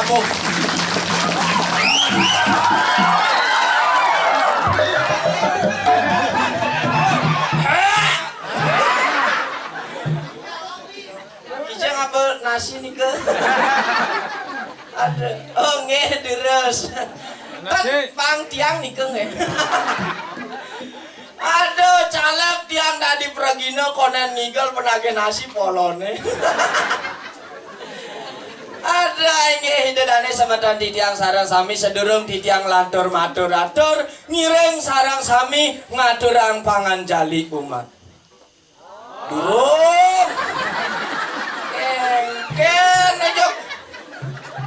kamu. Kijang apa nasi nih ke? Ada. Oh nge deres. Kan pang tiang nih ke nge. Aduh calep tiang tadi peragino konen nigel penage nasi polone. Ada ini hidadane sama tadi tiang sarang sami sedurung di tiang lantur matur atur ngireng sarang sami ngaturang pangan jali umat. Durung. Engken nejok.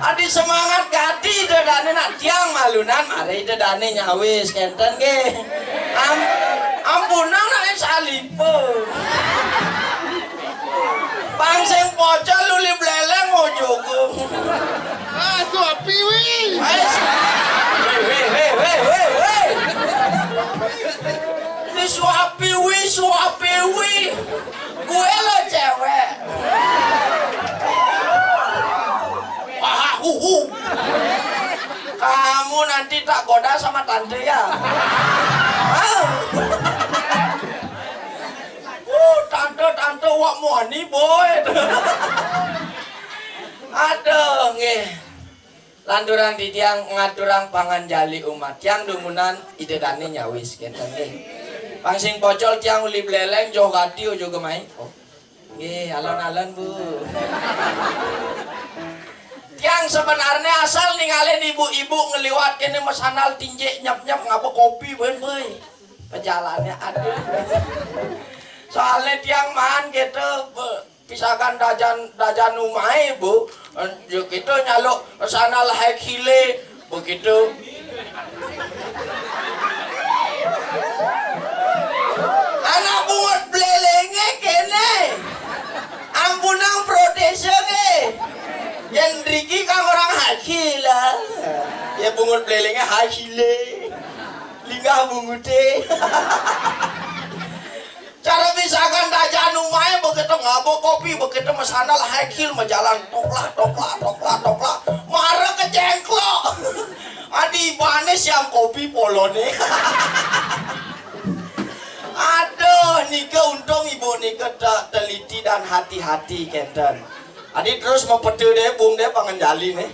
Adi semangat gati hidadane nak tiang malunan mari hidadane nyawis kenten ge. Ampunan nak salipo. Pangsing pocol luli bleleng ojogo. Ah, suapi wi. Weh. Ini suapi wi. Gue lo cewek. Kamu nanti tak goda sama tante ya. Tante wak muani boy. Aduh nggih. Landurang di tiang ngaturang pangan jali umat. Tiang dumunan idedane nyawis kenten nggih. Pangsing pocol tiang uli bleleng jo gati ojo gemai. Oh. Nggih, alon-alon Bu. Tiang sebenarnya asal ninggalin ibu-ibu ngeliwat kene mesanal tinjek nyap-nyap ngapa kopi beun. Pejalannya ada. Soalnya tiang man gitu pisahkan dajan umai Bu gitu nyaluk sana lahek hile begitu anak bungut belelenge kene ampunang protese ge yang driki kang orang hakila ya bungut belelenge hakile linggah bungute. Cara misalkan dajan umay begitu ngabok kopi begitu mesana lah hekil majalan toklah marah ke jengklok adi banes yang kopi polone. Aduh nika untung ibu nika teliti dan hati-hati kenten adi terus mempetu deh bung deh pangenjali nih.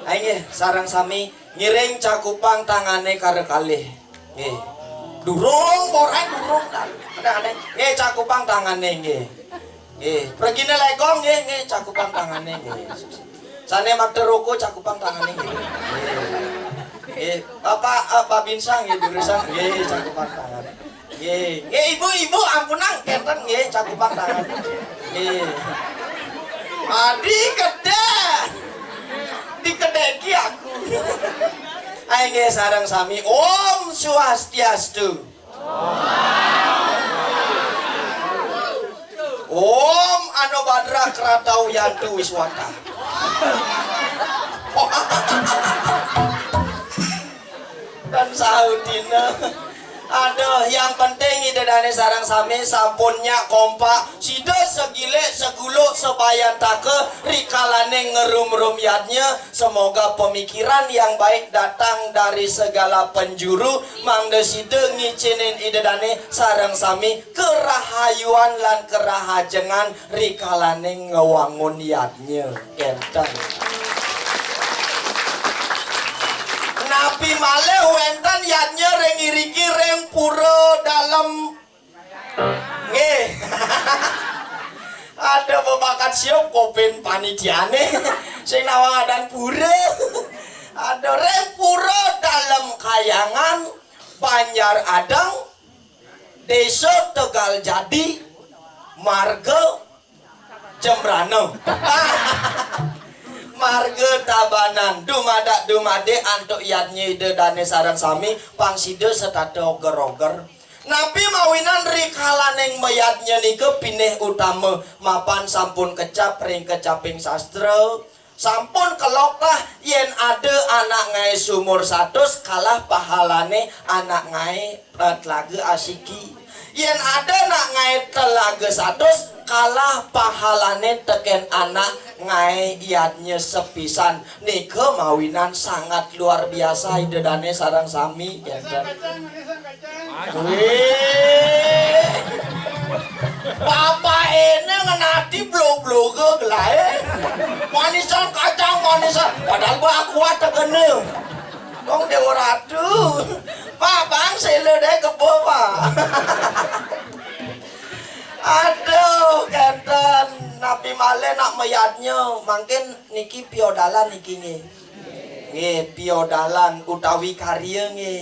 Ayo sarang sami ngiring cakupang tangane kare kalih nggih. Durung borai durung ada cakupang tangane nggih. Nggih, pregine legong nggih cakupang tangane nggih. Sane makte roko cakupang tangane nggih. Nggih, Pak Binsang nggih duresan nggih cakupang tangane. Nggih, ibu-ibu ampunang kenten nggih cakupang tangan. Nggih. Adi kede. Dikedeki aku. Ayo nggih sareng sami Om Swastiastu. Om Ano Badra Kratau Yantu Wiswata. Dan saudina. Aduh, yang penting idedane sarang sami sampunnya kompak sida segile segulo sebayan take rikalane ngerum-rum yadnya. Semoga pemikiran yang baik datang dari segala penjuru mangde sida ngicinin idedane sarang sami kerahayuan lan kerahajengan rikalane ngewangun yadnya enten. Nabi malih wenten yadnya reng iriki reng pura dalam nggih. Ada bebakat siop kopin panitiane sing nawangan pura. Ada reng pura dalam kayangan Banjar Adang Desa Tegal Jadi Marga Jembrana. Marga Tabanan dumade antuk yadnya dedane sarang sami pangsida setate oger-oger. Nabi mawinan rikalaneng mayatnya nika pinih utama mapan sampun kecap ring kecaping sastra. Sampun keloklah yen ada anak ngai sumur 100 kalah pahalane anak ngai telaga asiki. Yen ada anak ngai telaga 100 kalah pahalane teken anak ngai iatnya sepisan nike mawinan sangat luar biasa idedane sarang sami kenten. Papa ini ngenati blog-blog gelae manisan kacang manisan padahal gua kuat tegenem dong dewa ratu Pak bang sele deh kebo Pak aduh kenten napi male nak mayatnya mungkin niki piodalan niki nge piodalan utawi karya nge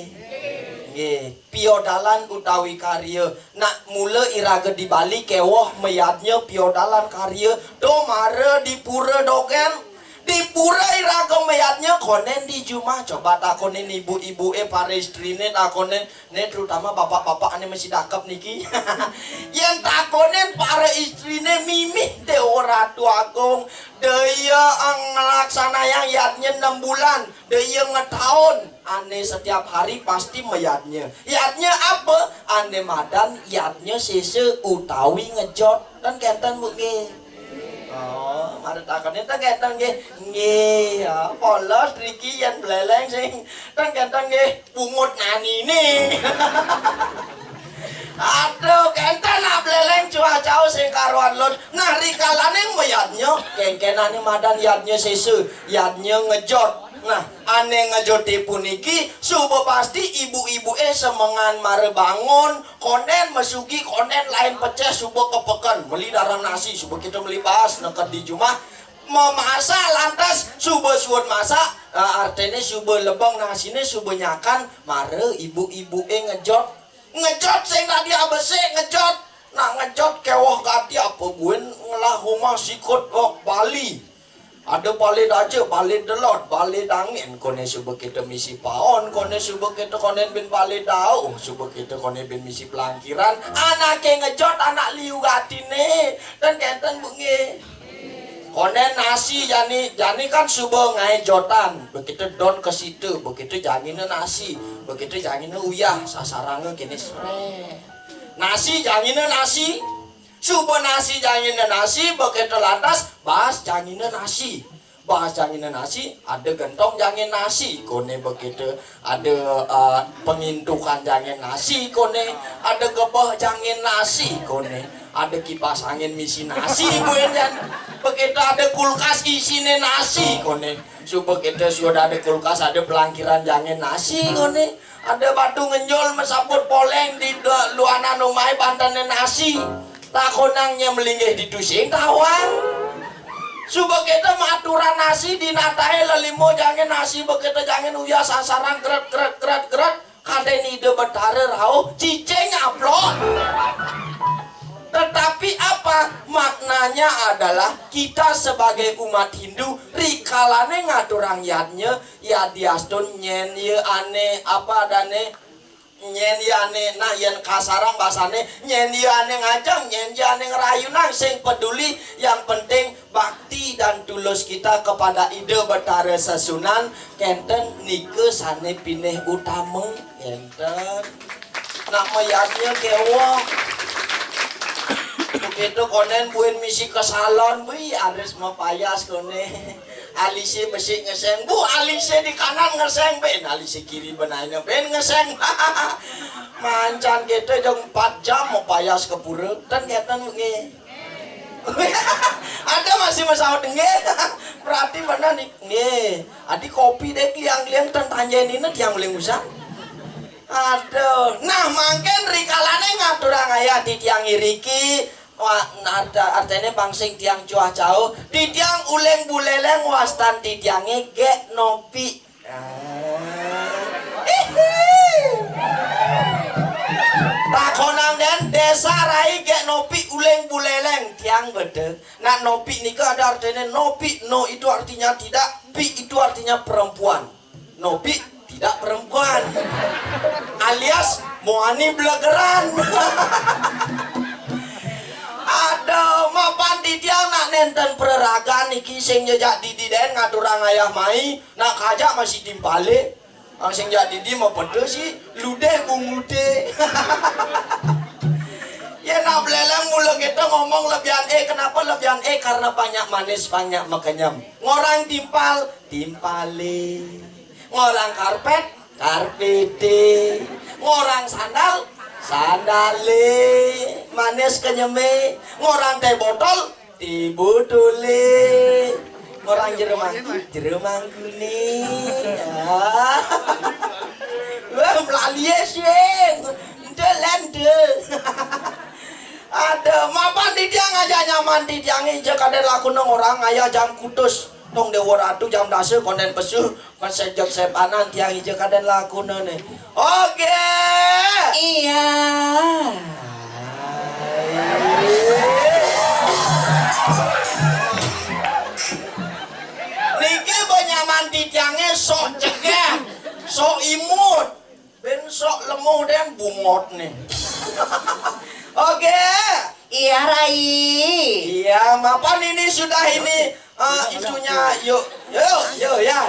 piodalan utawi karya nak mula iraga di Bali kewoh mayatnya piodalan karya do mare di pura doken di pura iraga mayatnya konen di Jumah coba takonin ibu-ibu para istrine takonin ne terutama bapak-bapak ini masih dakep niki yang takonin para istrine mimih de ratu agung daya ngelaksana yang yatnya 6 bulan daya ngetahun ane setiap hari pasti mayatnya apa ane madan yatnya sese utawi ngejot dan kenten bu oh, mari takon itu kenten nggih ya polos Riki yang beleleng sing dan kenten nggih pungut nani nih aduh kenten nak beleleng cuaca sing karuan lon nah rikalane mayatnya kengkenane madan yatnya sese yatnya ngejot nah ane ngejoti puniki subuh pasti ibu-ibu semengan mare bangun konen mesugi konen lain pecah subuh kepekan beli darang nasi subuh kita beli bahas nekat di Jumah memasak lantas subuh suun masak artinya subuh lebang nasinya subuh nyakan mare ibu-ibu ngejot sing tadi abese ngejot nah ngejot kewah kati apa buen ngelah rumah sikut Bali ada balik aja, balik delot, balik dangin. Kone subuh kita misi paon, kone subuh kita kone bin balik dau, subuh kita kone bin misi pelangkiran. Anaknya ngejot, anak liu gatine, dan kenten bungi. Kone nasi jani kan subuh ngai jotan, begitu don ke situ, begitu janginnya nasi, begitu janginnya uyah, sasarangnya kini sre. Nasi janginnya nasi. Subuh nasi janginnya nasi begitu lantas bahas janginnya nasi ada gentong jangin nasi kone begitu ada pengintukan jangin nasi kone ada gebah jangin nasi kone ada kipas angin misi nasi begitu ada kulkas isinya nasi kone subuh kita sudah ada kulkas ada pelangkiran jangin nasi kone ada batu ngenjol mesaput poleng di luanan rumah bantannya nasi takonangnya melinggih di dusing tawang subuh kita maturan nasi di natahe lelimo jangan nasi begitu jangan uyah sasaran gerak kaden ide betare rauh cicing aplok tetapi apa maknanya adalah kita sebagai umat Hindu rikalane ngaturang yatnya ya diastun nyen ye ane apa adane nyen ane nah yen kasarang basane nyen ane ngajang nyen ane ngerayunan sing peduli yang penting bakti dan tulus kita kepada ide betara sesunan kenten nike sane pineh utama kenten nak mayatnya kewo begitu konen buin misi ke salon bui aris mau payas kone alise besi ngeseng bu alise di kanan ngeseng ben alise kiri benahnya ben ngeseng mancan kita jam 4 jam mau payas ke pura dan kita nge ada masih masalah nge berarti mana nih nge adi kopi deh kliang-kliang dan tanjain ini tiang boleh usah aduh nah mungkin rikalane ngaturang ayah di tiang iriki wah artinya bangsing tiang cuah jauh di tiang uleng buleleng wastan di tiangnya gek nopi takonang dan desa rai gek nopi uleng buleleng tiang bede nah nopi nika ada artinya nopi no itu artinya tidak pi itu artinya perempuan nopi tidak perempuan alias moani belegeran aduh mapan di tiang nak nenten pereragan niki sing jejak didi den ngaturang ayah mai nak kajak masih timpale sing jejak didi mau pedes sih ludeh bungude ya nak beleleng mula kita ngomong ngomong lebihan kenapa lebihan karena banyak manis banyak makenyam. Ngorang timpal timpale, ngorang karpet karpete, ngorang sandal sandale, manis kenyeme, ngorang teh botol teh botole, ngorang jeremang kuning. Wah melalui sih, lende. Ada mapan di tiang aja nyaman di tiang aja kadang laku nong orang ayah jam kutus tong dewa ratu jam dasar konden pesu kon sejak sepanan tiang aja kadang laku none. Oke. Iya. Niki benyaman di tiangnya sok cegah, sok imut, ben sok lemuh dan bungot nih. Oke. Iya Rai. Iya, mapan ini sudah ini itunya yuk ya.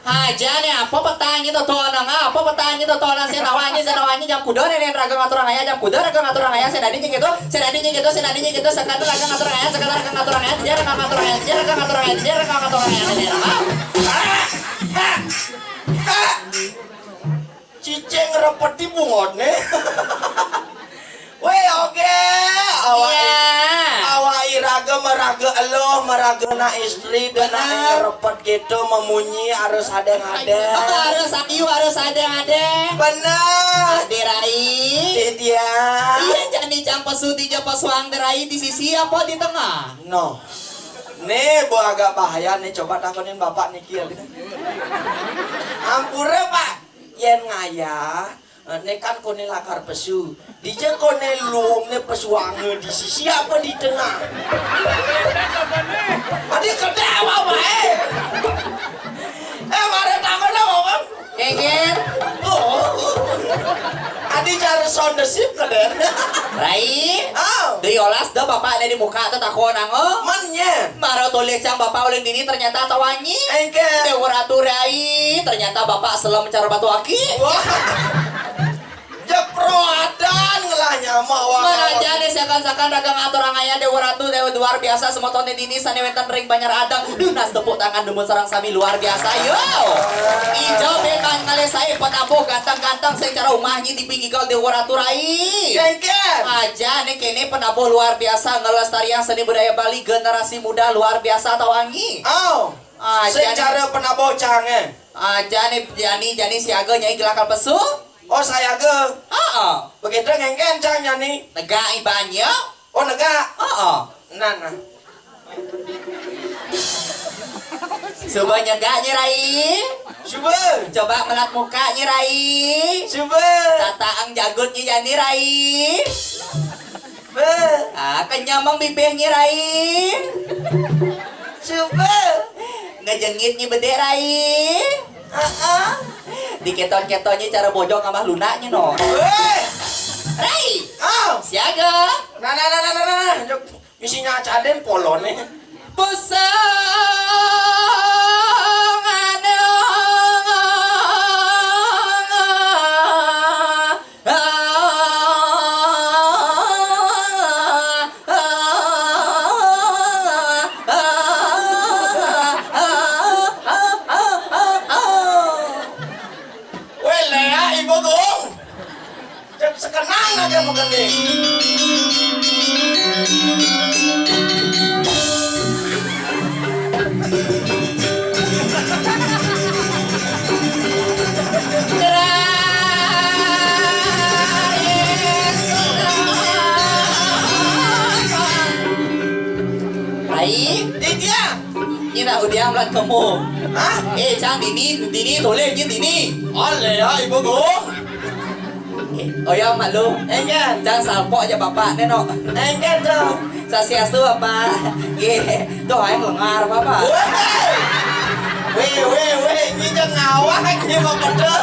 Aja nih apa petanya tuh tonang apa petanya tuh tonang senawanya jam kuda nih raga ngaturan ayah jam kuda raga ngaturan ayah sedadinya gitu sekarang raga ngaturan ayah tidak raga ngaturan ayah Ciceng repeti bungot nih. Weh oke. Awak iraga meraga eloh meraga na istri dan repet gitu memunyi harus ada. harus ada. Benar. Dirai. Dia. Iya jadi jam pesu pesuang dirai di sisi apa di tengah. No. Nih bu agak bahaya nih coba takonin bapak nih kia. Ampure pak. Yen ngaya. Ini kan kone lakar pesu, dija kone luang ne pesuange di sisi apa di tengah. Adi kedewa bae. Mare tangan apa kan? Kengin. Adi cara sound the ship keden. Rai. Oh. Diolas dah bapak ada di muka tuh takon nango. Mannya. Maro tulis cang bapak oleh dini ternyata tawanyi. Engke. Dewa ratu Rai. Ternyata bapak selam mencari batu aki. Wah. Jeproadan ngelahnya mau Mana jadi seakan-seakan dagang aturang ayah dewa ratu dewa luar biasa semua tonton dini sanewetan ring banyak adang dunas tepuk tangan demun sarang sami luar biasa yo ijo bekan kali saya petapo ganteng-ganteng secara rumahnya di pinggir kau dewa ratu Rai Kengken. aja nih kini penabuh luar biasa ngelestarian seni budaya Bali generasi muda luar biasa tawangi Oh. Secara penabuh cange. aja nih jani siaga nyai gelakal pesu. Oh saya ge. Begitu ngengken cangnya nih. Negak ibannya. Oh negak. Nah. Coba nyegaknya Rai. Coba. Coba melat mukanya Rai. Coba. Tataang jagutnya Jani Rai. Be. Kenyamang bibirnya Rai. Coba. Ngejengitnya bede Rai. Diketon-ketonnya cara bojong sama lunanya no. Weh. Rai. Siaga. Nah. Isinya caden polone. Sekenang aja begini. Rai, Dia. ini nak udah melat kamu. Hah? Cang dini toleh je dini. Oleh ya ibu gong. Oh ya malu. Engken. Cang salpok aja bapak neno. Engken dong. Sasiastu bapak. Tuh yang lengar bapak. Weh, ini jangan ngawak ini mau betul.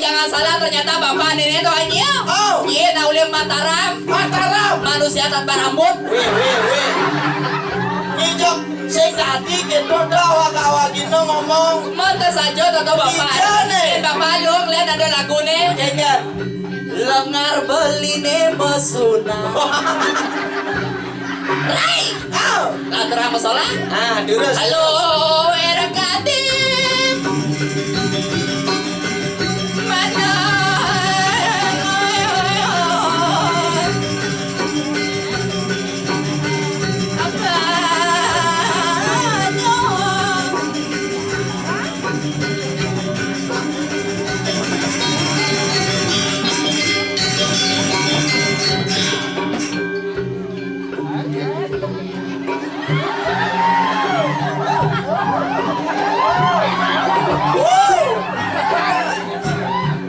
Jangan salah ternyata bapak nenek tuh hanya. Oh. Naulim Mataram. Manusia tanpa rambut. Weh. Ngijok sing tadi gitu dah awak-awak gini ngomong. Monte saja atau bapak. Iya nih. Bapak lu lihat ada lagu nih. Engken. Lengar be beline mesuna. Rai, latar masalah. Durus. Halo, era gadis. Mana?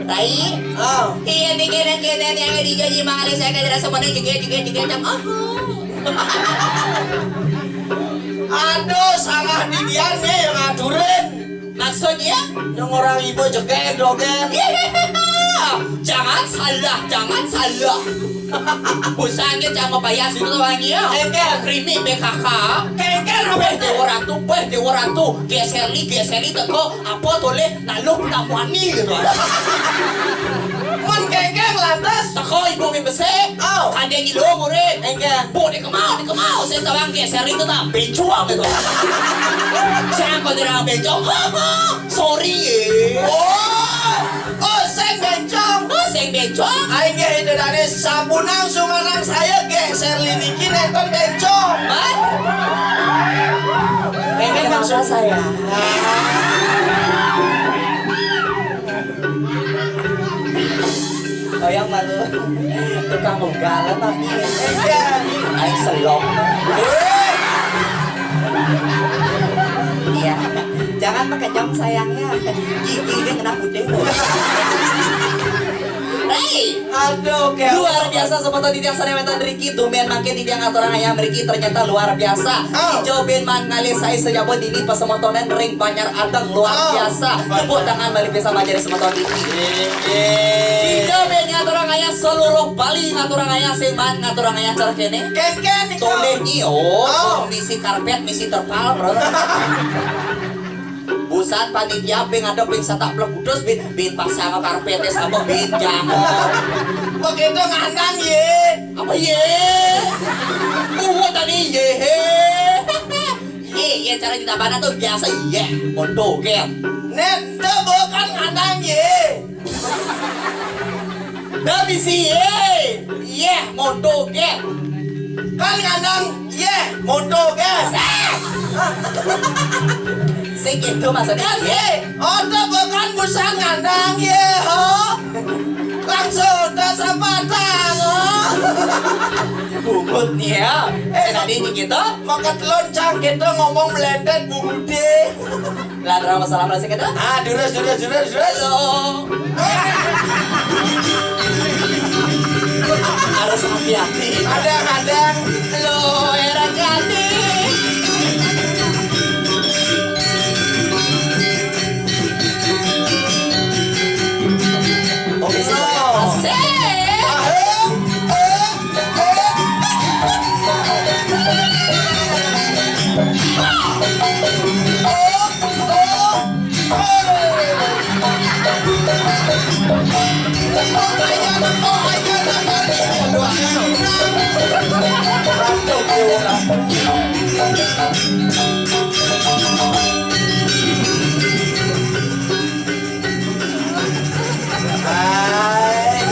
Rai, iya bikinan kita yang dijanji mengalir saya kira semuanya juga jam Aduh, salah di diannya yang aturin. maksudnya Yang orang ibu joget joget. jangan salah busanya jangan bayar situ lagi ya krimi BKK Kengkel apa dewa ratu geseli teko apa tole naluk tamuani gitu Man kengkel lantas. teko ibu bebese kan dia ngilong murid bu di kemau saya tawang geseli itu tak bencong gitu jangan kau dirang bencong sorry Seng bencong. sing bencong Aing ge hidung dari sabunang sungalang saya geser linikin nonton bencong. Man? Pengen maksud saya. Oh yang malu tukang ugalan tapi aing selong. Iya, jangan pakai jam sayangnya. Gigi dia kena puding. Hey! Aduh, kayak Luar biasa sobat tadi yang sanewetan Riki tumen makin tidak ngatur ayam Riki ternyata luar biasa. Hijau ben mangali saya sejabut ini pesemotonan ring Banyar Adang luar biasa. Tepuk tangan balik bisa majari semoton Riki. Hijau ben ngatur ayam seluruh Bali ngatur ayam seman ngatur ayam cara kene. Ken Toleh nio, misi karpet, misi terpal, bro. Busan panitia ping ada ping satak blok kudus bin pasang karpetnya sama bin jangan. begitu ngandang ye. Apa ye? Tadi ye. Ye cara di tabana tuh biasa ye. Mondo kem. Nek bukan ngandang ye. Tapi si ye. Ye mondo kem. Kan ngandang ye, mondo guys. Sing itu maksudnya ye. Bukan busan ngandang ye ho. Langsung dasar patang ho. Bungutnya. Tadi ini kita. Makat loncang kita ngomong meledet Bu Bude. Ladra masalah masih kita. Durus. Halo. Harus hati-hati. Kadang-kadang Halo, era gadis. Oke,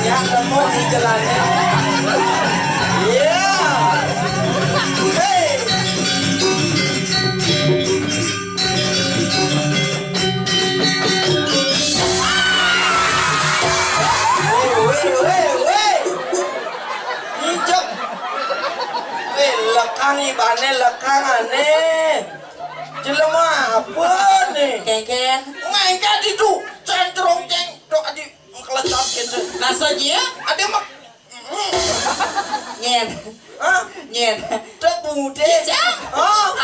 yang nemu di jalannya. Iya. Hey. Weh. Hijau. Lekang ibane lekang aneh. Jelema apa nih? Kengken. Ngengket itu. Centrong ceng. Dok adi kelecat gitu. Maksudnya? Ada mak. Nyen. Hah? Nyen. Cek bude. Cek.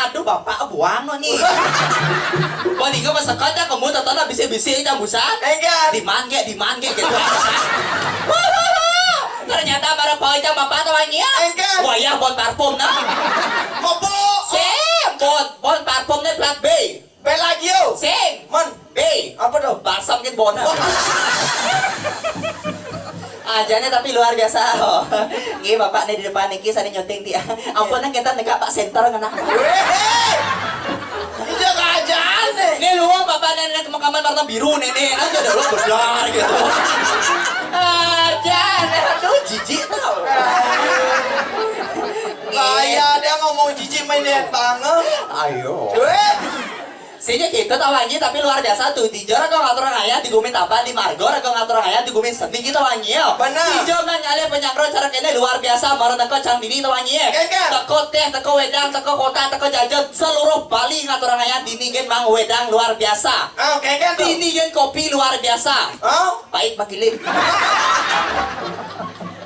Aduh bapak buang no nih. Bani ka masakada kamu tatana bisi-bisi ita busan? Enggak. Di man gitu. Ternyata para pawai bapak tawanya. Enggak. Wayah bon parfum na. Mobo. Sing bon parfum na plat B. Belagio. Sing Man. B. Apa tuh? Balsam kin bon. Ajane tapi luar biasa. Oh. Nggih Bapak nih di depan niki sani nyuting dia. Ampun nang kita neka Pak Center ngeunah. Ini kerajaan nih. Ini luang Bapak nenek kamar warna biru nenek aja dulu benar gitu. Ajane aduh jijik tau. Kayak dia ngomong jijik main lihat banget. Ayo. Sini gitu tawangi tapi luar biasa tuh di jora kau ngatur ayah di gumin apa di margor kau ngatur ayah di gumin seni gitu tawangi yo. Benar. Di jora nyale penyangkro cara kene luar biasa marah teko cang dini tawangi. Teko teh teko wedang teko kota teko jajan seluruh Bali ngatur ayah dini gen mang wedang luar biasa. Oh, kayak gitu. Dini gen kopi luar biasa. Oh, Pahit makilip.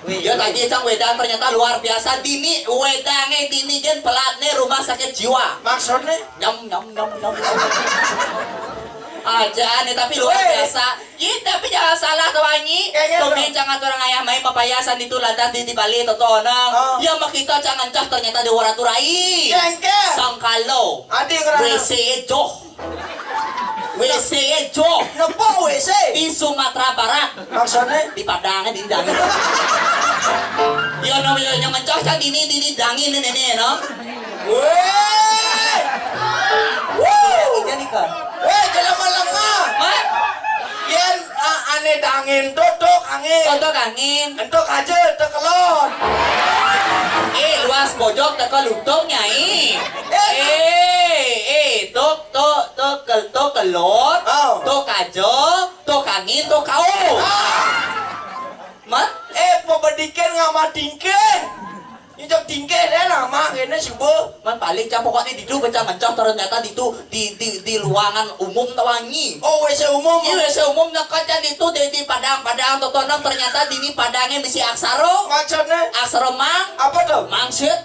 Ya tadi cang wedang ternyata luar biasa dini wedangnya dini gen pelatnya rumah sakit jiwa. maksudnya? Nyam. Aja nih tapi luar biasa. Tapi jangan salah tawangi. Kayaknya Tumin jangan orang ayah main papayasan itu lantas di Bali totonang. Ya makita jangan cah ternyata di waraturai. Kengke. Sangkalo. Adik ngerana. WC Joh. WC Joh. Nepo WC. Di Sumatera Barat. Maksudnya? Di Padang di Dangin. Ya namanya yang mencah cah dini dangin ini no. Weh. Jadi kan. Weh, jangan lama. Mat. Yen aneh dangin tutuk angin. Untuk angin. Entuk aja tekelon. Luas pojok teko lutung nyai. Tuk kelot, Oh. tuk kajo, tuk angin, tuk kau. Mat, Pembedikan ngamadingke. Injak tingke deh nama kene subuh. man paling cah pokoknya di baca mencah ternyata di ruangan umum tawangi. Oh, WC umum. Iya WC umum nakacan itu di padang totonang ternyata di padangnya misi aksaro. Maksudnya? Aksaro mang, Apa tuh? mangsit.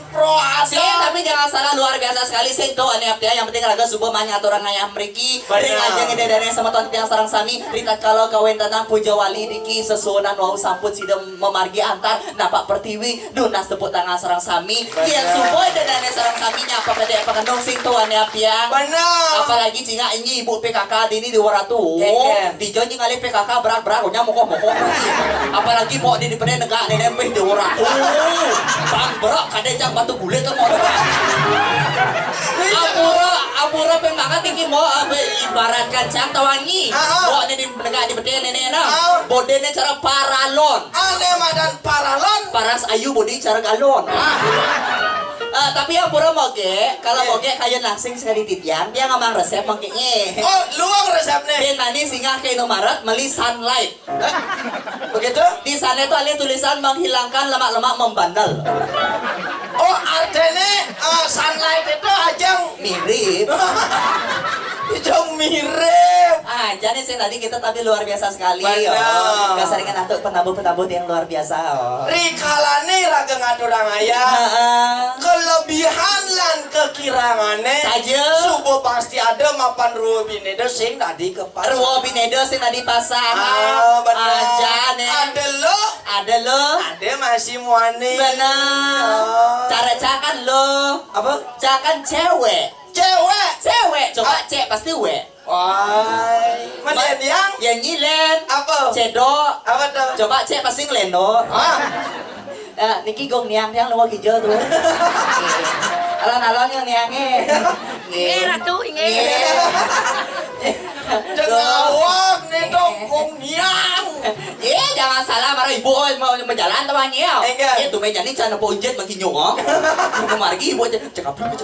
Pro Sih, asa. tapi jangan salah luar biasa sekali sih tuh ane aptia yang penting raga subuh manya aturan ngayam mriki. Ring aja ngede dari sama tuan yang sarang sami rita kalau kawen tanang puja wali diki sesunan wau sampun sidem memargi antar napak pertiwi dunas tepuk tangan sarang sami. Iya subuh dan ane sarang sami nyapa pede apa kendong sing tuh ane aptia. Benar. Apalagi jika ini ibu PKK dini di waratu. Keken. Di jonyi ngali PKK berak-berak nya moko. Apalagi mau di pede negak di nempeh di waratu. Bang berak kade jang batu bulet tuh mau. Apura pemangat tinggi mau ibaratkan cang tawangi. Mau di negak di pede nene na. Bodene cara paralon. Aneh madan paralon. Paras ayu bodi cara galon. Tapi apura moge, kalau moge kayak langsing sekali titian, dia ngamang resep mangkingnya. Oh, luang resepnya. Dia nani singgah ke Indomaret meli sunlight. Begitu? Di sana itu ada tulisan menghilangkan lemak-lemak membandel. Oh, artinya sunlight itu ajang Mirip. ajang mirip. Jadi sih tadi kita tapi luar biasa sekali. Benar. Keseringan untuk penabut-penabut yang luar biasa. Rikalane raga ngaturang ayah. Kelebihan lan kekirangannya Saja. subuh pasti ada mapan rubinedo sing tadi ke pasar. Ruwo binedo sih tadi pasang. Benar. Aja nih. Ada lo. Ada lo. Ada masih muani. Benar. Cara cakan lo. Apa? Cakan cewek. Cewek. Cewek. Coba cek pasti we. Wah. Mana yang? Yang nyilen. Apa? Cedok. Apa tuh? Coba cek pasti ngelendo. Niki gong niang lu hijau tuh. Alon-alon yang niangnya. Ratu ingin. Dengawak nih dong niang. Jangan salah marah ibu mau berjalan temannya. Enggak. Itu meja ini cana pojet makin nyong. Margi ibu cekapluk.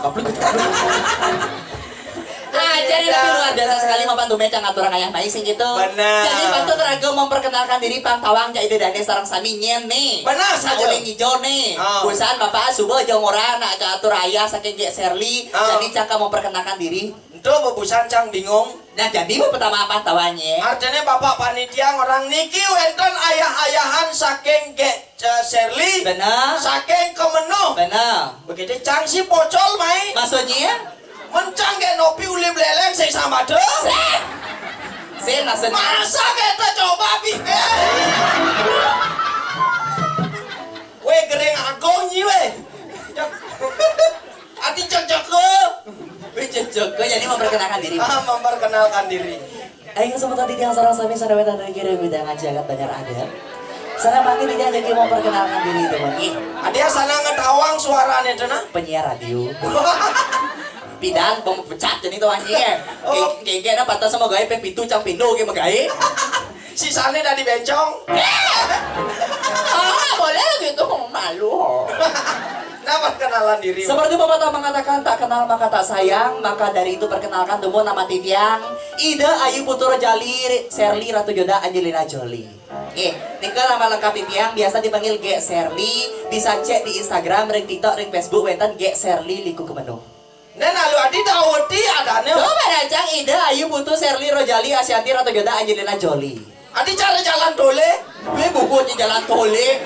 Jadi lebih luar biasa sekali membantu meja ngaturan ayah naik sing gitu. Benar. Jadi bantu teraga memperkenalkan diri Pang Tawang jadi dane sarang sami nyen nih. Benar saja. Uling hijau nih. Oh. Busan bapak subuh jeung orang nak ke atur ayah saking Gek Serli. Oh. Jadi cangka memperkenalkan diri. Itu bebusan cang bingung. Nah jadi pertama apa tawanya? Artinya bapak panitia orang niki wenten ayah-ayahan saking Gek Serli. Benar. Saking Kemenuh. Benar. Begitu cang si pocol mai. Maksudnya? Mencang ge nopi uli beleleng sing sama deh. Saya maksudnya. Masa kita coba bi. We gereng agong nyi we. Ati cocok ke. Cocok jadi memperkenalkan diri. Memperkenalkan diri. Ayo semua tadi yang sarang sami sana wetan dari kiri widangan jagat banyak ada. Sana panggil dia jadi mau perkenalkan diri teman. Adia sana ngedawang suaranya cenah. Penyiar radio. Pidan bom pecat jadi tuh anjing ya. Kayak na patah sama gaya pepitu cang pindo kayak magaya. Sisanya dari bencong. Boleh gitu malu. Nah, perkenalan diri. Seperti Bapak mengatakan tak kenal maka tak sayang, maka dari itu perkenalkan dulu nama Titiang, Ida Ayu Putra Jali, Serly Ratu Joda Angelina Jolie. Nika nama lengkap Titiang biasa dipanggil G Serly, bisa cek di Instagram, ring TikTok, ring Facebook, wetan G Serly liku kemenuh. Nen alu adi daweti adanya. Coba rajang Ida Ayu Putra Serly Rojali Asyanti Ratu Joda Angelina Jolie. Adi cara jalan dole. Gue bukunya jalan tole.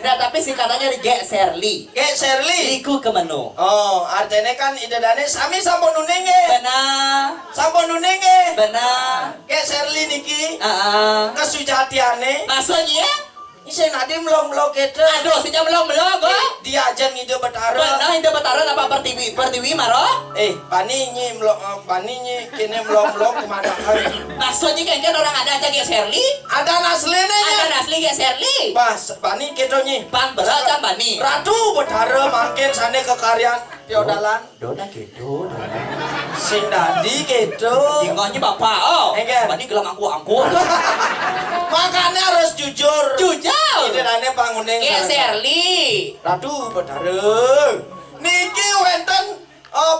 Nah tapi singkatannya di G Serly. Kayak Shirley. Liku kemenuh. Oh, artinya kan idadane sami sampun nunenge. Benar. Sampun nunenge. Benar. Kayak Shirley niki. Ah. Kesujatiane. Maksudnya? Isen adi melong-melong kete. Aduh, si jam belum kok. Dia aja ngide betara. Benar, itu bataran apa pertiwi maro? Bani nyi melong, bani nyi kene melong-melong kemana hari. Maksudnya kan orang ada aja kayak Serly? Ada nasline nya. Ada asli kayak Serly. Bas, bani keto nyi. Bang berat kan bani. Ratu betara makin sana kekarian teodalan. Dona gitu. Sing dadi keto. Tinggalnya bapak. Oh, Enggan. bani gelang angku. Makanya harus jujur. Jujur. Idadane panguning. Kayak Serly. Ratu betara. Niki wenten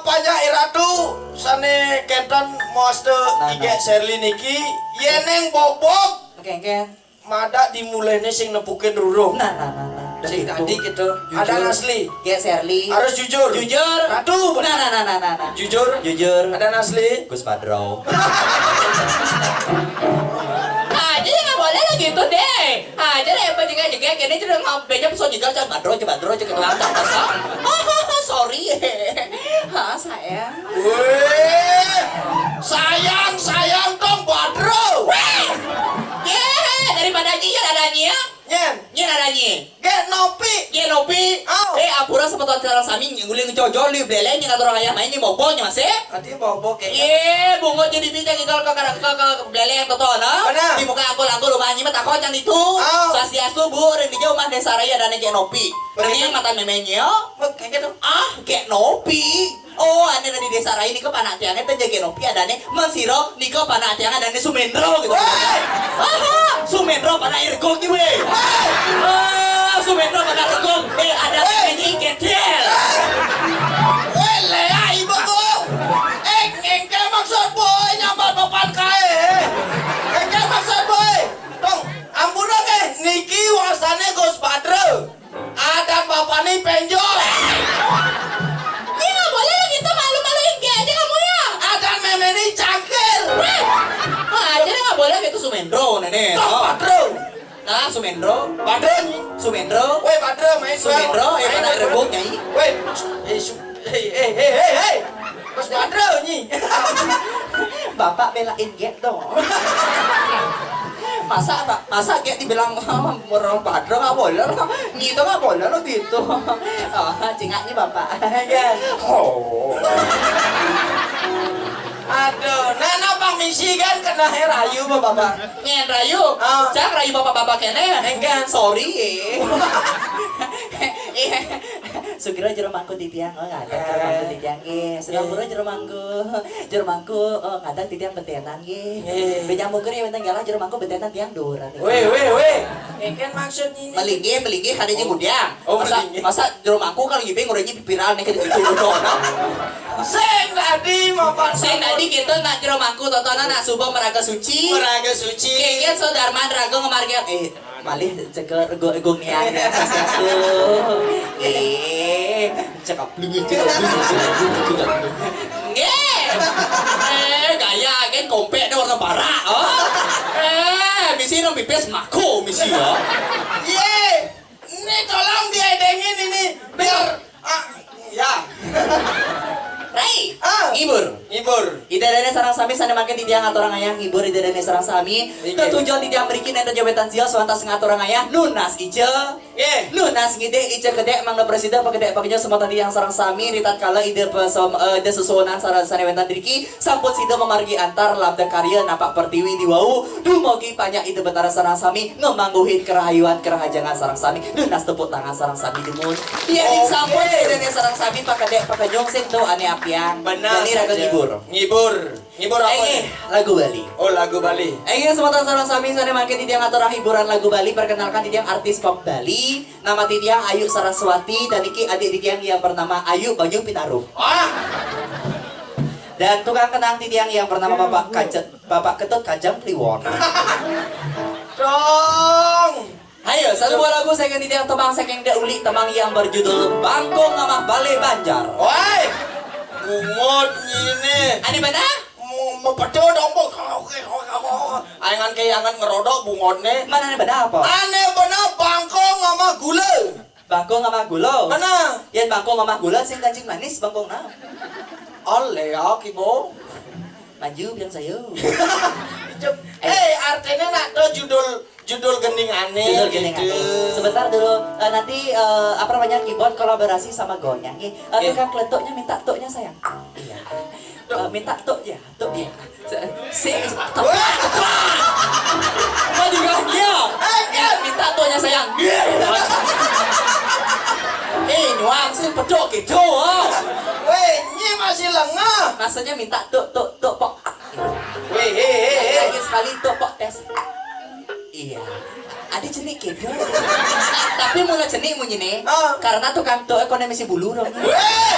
pajak Ratu sane kenten moste ige Shirley niki yeneng bobok Oke. madak dimulainya sing nepukin rurung. Nah. Sing tadi gitu. Ada asli. Kayak Serly. Harus jujur. Jujur. Ratu. Nah. Jujur. Ada asli. Gus Padro. Aja nggak boleh lah gitu deh. Aja deh apa juga kini sudah ngapainnya pesawat juga cak Badro cek doang tak pasal. Sorry. Sayang. Weh. Sayang dong Badro. Daripada nyian adanya. Nyen. Adanya. Get nopi. Genopi. Oh. Apura sebetulnya cara sami nguling cojoli belenya ngatur ayam ini boboknya masih. Adi bobok kayak. Bungo jadi bincang ikal ke beleng yang toto no. Benar. Di muka aku lumayan mah takut can itu. Sasiastu bu di jauh mah desa raya dan Genopi. Ini mata memenya. Kayak gitu. Genopi. Oh, ane di desa raya ini ke panatiannya teh Genopi adane Mensiro niko panatian adane Sumendro gitu. Sumendro pada irgong nih we. Sumendro pada irgong. Ada ini ketel. Wele ai bago. Engke maksud boy nyambat papan kae. Engke maksud boy. Tong, ampun oke. Niki wasane Gus Badro. Ada bapane penjol. Ini nggak boleh gitu malu-maluin kayak aja kamu ya. Ada memeni cangkir. Aja nggak boleh gitu Sumendro nenek. Tong Badro. Nah Sumendro. Badro nyi. Sumendro. Weh Badro main Sumendro pada irgong nyai. Weh. Hei. Gus Badro nyi. Bapak belain get dong. Masa get dibilang orang Badro nggak boleh loh. Gitu nggak boleh loh gitu. Cingak nih bapak. Oh. Aduh, nah Bang Misi kan kena rayu bapak. Nyen rayu, Ah. jangan rayu bapak-bapak kene. Enggan. Sorry Sugiro jero mangku titiang, nggak ada jero mangku titiang sedang pura jero mangku, nggak ada titiang betenan bejang mungkin ya benteng galah jero mangku betenan tiang duran. Weh. Enggan maksud ini. Melinggi hadanya gudang. Oh, melinggi. Masa jero mangku kalau gipeng ngurangnya viral nih gitu doang. Sing tadi mapan. Sing tadi gitu nak jero mangku tontonan nak subuh meraga suci. Meraga suci. Kayaknya Sodarman Rago ngemarket malih ceker ego nian cekap gaya kan kompek dah warna barak misi dong pipes mako misi ya Ini tolong diedengin ini biar ya. Rai Ah. Ibur Ibur. Ida dane sarang sami sana makin di tiang aturang ayah ngibur ida dane sarang sami. Ketujuan di tiang berikin enta jabetan sia suantas ngaturang ayah nunas ice. Nunas ngide ice gede mangna presiden pagede pagenya semua tadi yang sarang sami ritat kala ide pesom de susunan sarang sanewentan diriki sampun sida memargi antar labda karya napak pertiwi di wau dumugi banyak ide betara sarang sami ngemangguhin kerahayuan kerahajangan sarang sami nunas tepuk tangan sarang sami demun. Dia sampun ide dane sarang sami pagede paganyong sento ane apiang. Benar Jadi raga saja. ngibur. Ngibur apa Eh, nih? lagu Bali. Oh, lagu Bali. Semua sarang sami sana makin titiang aturang hiburan lagu Bali perkenalkan titiang artis pop Bali nama titiang Ayu Saraswati dan iki adik titiang yang bernama Ayu Banyu Pitaruh dan tukang kenang titiang yang bernama Bapak Ketut Kajang Kliwon. Dong. Ayo satu buah lagu saya titiang temang sekeng uli temang yang berjudul Bangkong Ngamah Bale Banjar. Woi. Bungut ini. Ani mana? Mau pedo dong, Bu. Ayangan kayangan ngerodok bungotne. Mana ani beda apa? Aneh bener bangkong sama gula. Bangkong Ngamah Gula. Mana? Yan bangkong Ngamah Gula sing kancing manis bangkong na. Oleh ya kibo. Maju bilang saya. Artinya nak tuh judul gening aneh. Judul gini gitu. Sebentar dulu nanti apa namanya keyboard kolaborasi sama Gonya. Tukang kletuknya minta tuknya sayang. Iya. Minta tuk ya. Si tepat. Mau juga dia. Minta tuknya sayang. Nyuang sih pedok gitu. Weh, ini masih lengah. Maksudnya minta tuk pok. Weh, hehehe. Lagi sekali tuk pok tes. Iya. Ada jenik gitu. Tapi mulai jenik munyi nih. Karena tukang tuk ekonomi si bulu dong. Weh,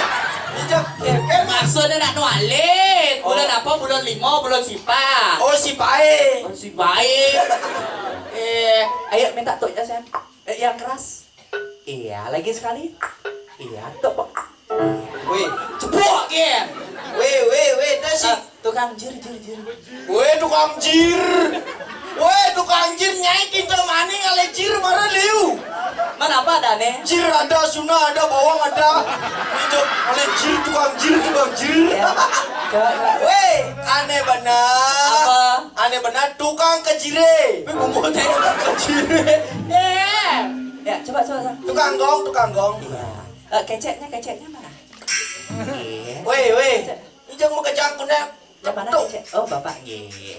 ijak keke Maksudnya nak nualin. Bulan apa? Bulan 5, bulan sipa. Oh, si Pae. Oh, si baik. Ayo minta tuknya sayang. Yang keras. Iya, lagi sekali. Iya, tuk pok. Weh, Cepuk ya. weh, dah si. Tukang jir. Weh, tukang jir. Weh, tukang jir nyai kita maning ale jir marah liu. Mana apa ada nih? Jir ada, suna ada, bawang ada. Itu oleh jir, tukang jir. Ya. Coba. Weh, aneh benar. Apa? Aneh benar tukang kejire. Bumbunya kecil. Ya, coba. Tukang gong. Iya. Keceknya mana? Iya. Weh. Ijang mau kejang kuda. Yang mana kecek? Oh, Bapak. Iya.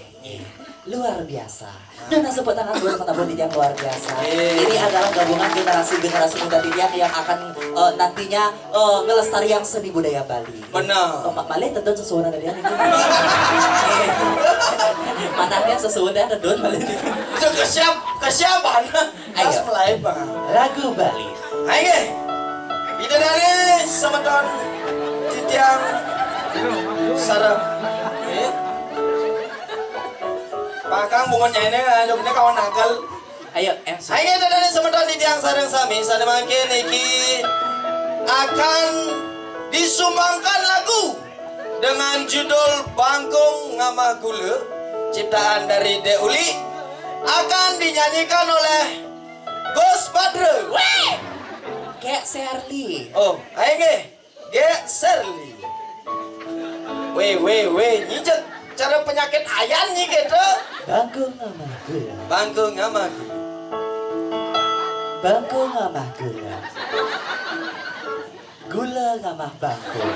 Luar biasa. Nona sebut tangan buat kota Bodi yang luar biasa. Ini adalah gabungan generasi muda Tidiak yang akan nantinya ngelestarian seni budaya Bali. Benar. Malih tentu sesuatu dari ini. Manahnya sesuatu ada don malih. Itu kesiapan. Ayo. Harus mulai bang. Lagu Bali. Ayo. Bidadari semeton titiang sarap. Pakang bungonya ini ajoknya kawan nakal. Ayo, Ayo bidadari semeton titiang sarang sami sana makin iki akan disumbangkan lagu dengan judul Bangkong Ngamah Gula ciptaan dari De Uli akan dinyanyikan oleh Gus Badre. Kayak Serli. Oh, ayo ge Serli. Weh, nyijek cara penyakit ayan nih gitu. Bangkong Ngamah Gula. Bangkong Ngamah Gula. Bangkong Ngamah Gula. Gula ngamah bangkong.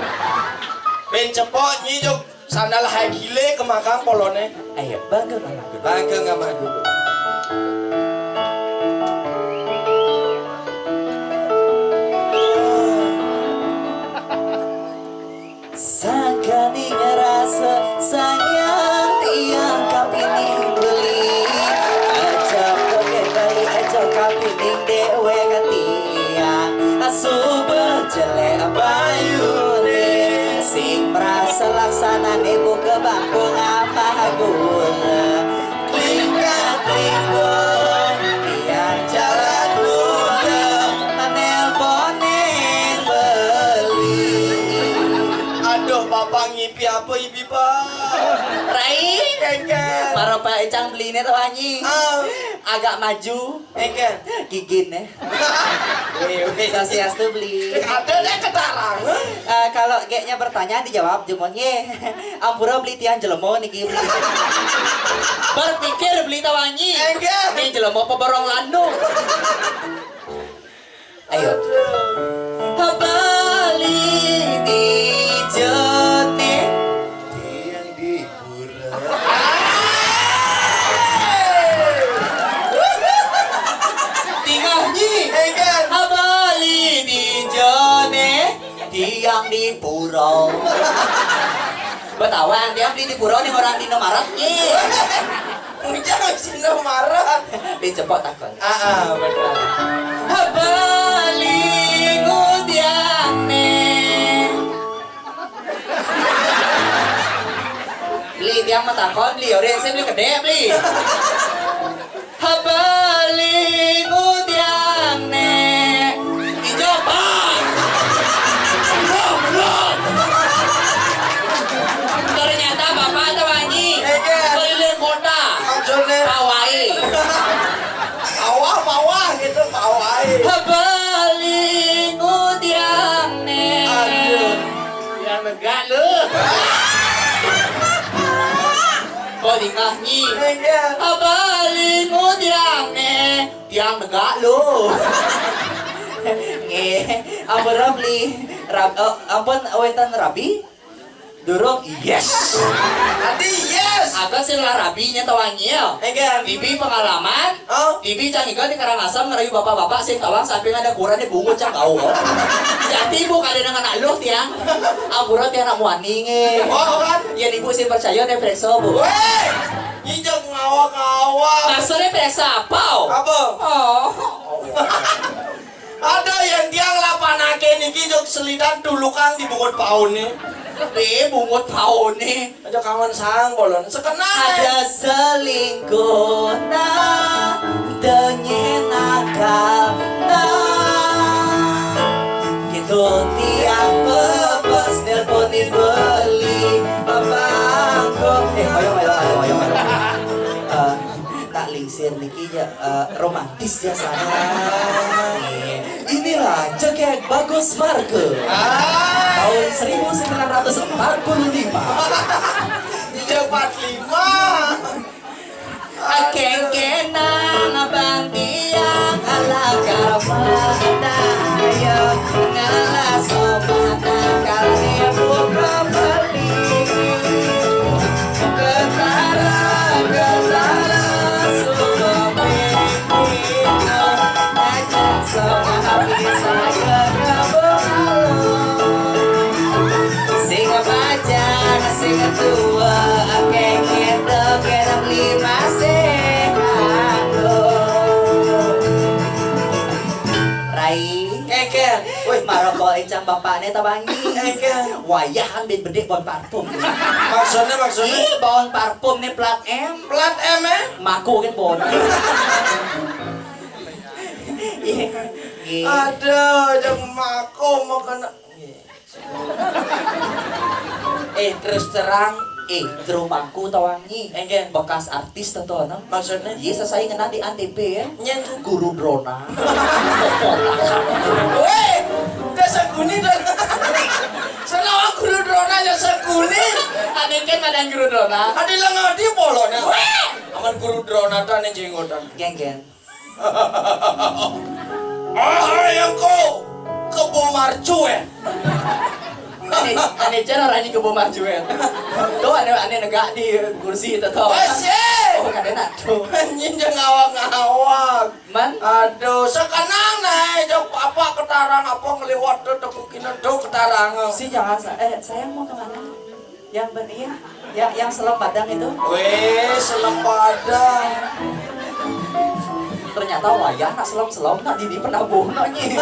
Ben cepok nyijek sandal hai gile ke makang polone. Ayo, Bangkong Ngamah Gula. Bangkong Ngamah Gula. Sakani ngerasa sayang tiang kapining beli ajak koke bali ajak kapining dewe katiang asu berjelek bayune sing merasa laksana nebu ke bangkong Ngamah Gula klingkon tiang jalan muda nelponin beli. Aduh, bapak ngipi apa ibi pak? Rai, Kengkel. para Bapak Ecang beli ini tuh anjing. Agak maju. Engken. Gigin ya. Sosiastu beli. Ada deh ketarang. Kalau kayaknya bertanya dijawab jemonnya. Ampura beli tiang jelemo niki beli. Berpikir beli tawanyi. Engken. Ini jelemo peborong landung. Ayo. Habali di jone. Yang di pura. Tingahnya. Engken. Habali di jone. Tiang di pura. Betawa tiang di pura nih orang di Nomaratnya. Jangan sini marah. Dicepot takon. Benar. Habali ngudiane. Beli tiang matakon beli orange beli gede beli. Habali ngudiane. Ijo pak. Belum. Ternyata bapak tawanyi. Keliling kota. Maksudnya Hawaii. bawah gitu bawah. Habali ngudiane. Aduh. Yang negak lu. Bodingahnya. Engken. Habali ngudiane. Tiang negak lu. Ampun Rabli. Ampun awetan Rabi. Durung yes. Tadi yes. Agak sih lah rabinya tawangi ya. Engken. Bibi pengalaman. Bibi canggih di Karangasem ngerayu bapak-bapak sing tawang samping ada kurannya bungut cang kau. Jadi ibu kali dengan anak lu tiang. Ampura tiang nak muani nge. Oh kan. Ya ibu sih percaya deh preso bu. Weh. Injak ngawak-ngawak. Maksudnya preso apa? Apa? Oh. Ada yang tiang lapanake niki jok selidan dulu kang di bungut paun nih. Bungut paun nih. Aja kawan sang bolon sekenal. Ada selingkuh nah denyenakal nah gitu tiang pepes nelponin beli abangku ayo tak lingsir niki ya romantis ya sana. Inilah cekek bagus marke tahun 1945. Injak 45. Kengkenang abang tiang ala karamana ya ngalas omana kali buka beli ketara sudah mimpiku ajak sama habis saya singa pacar singa tua kengken dogerang lima Rai Engken. wih maroko icang bapaknya tabangi Engken. wayahan bin bedek bon parfum Maksudnya ih bon parfum nih plat M plat M maku kan bon Aduh, yang mako mau kena. Terus terang. rumahku tawangi Engken. bekas artis tentu no? Maksudnya? Iya saya ngena di antv ya Nyen. guru drona Weh, udah seguni dan. Senang guru drona aja seguni. ada kan ada guru drona Ada yang ngerti polonnya. Weh, aman guru drona dan yang jenggotan. geng Yang kau kebo marcu Ane jangan orangnya ke bawah majuan. Tuh ane negak di kursi itu tuh. Oh kadang nak tuh. Anjing jangan ngawak-ngawak. Man, Aduh, sekarang nih, jok apa ketarang apa ngeliwat tuh kemungkinan tuh ketarang. si jangan saya mau kemana? Yang benih, yang selam padang itu. Weh, selempadang. Ternyata wayah nak selam nak di penabuh nonyi.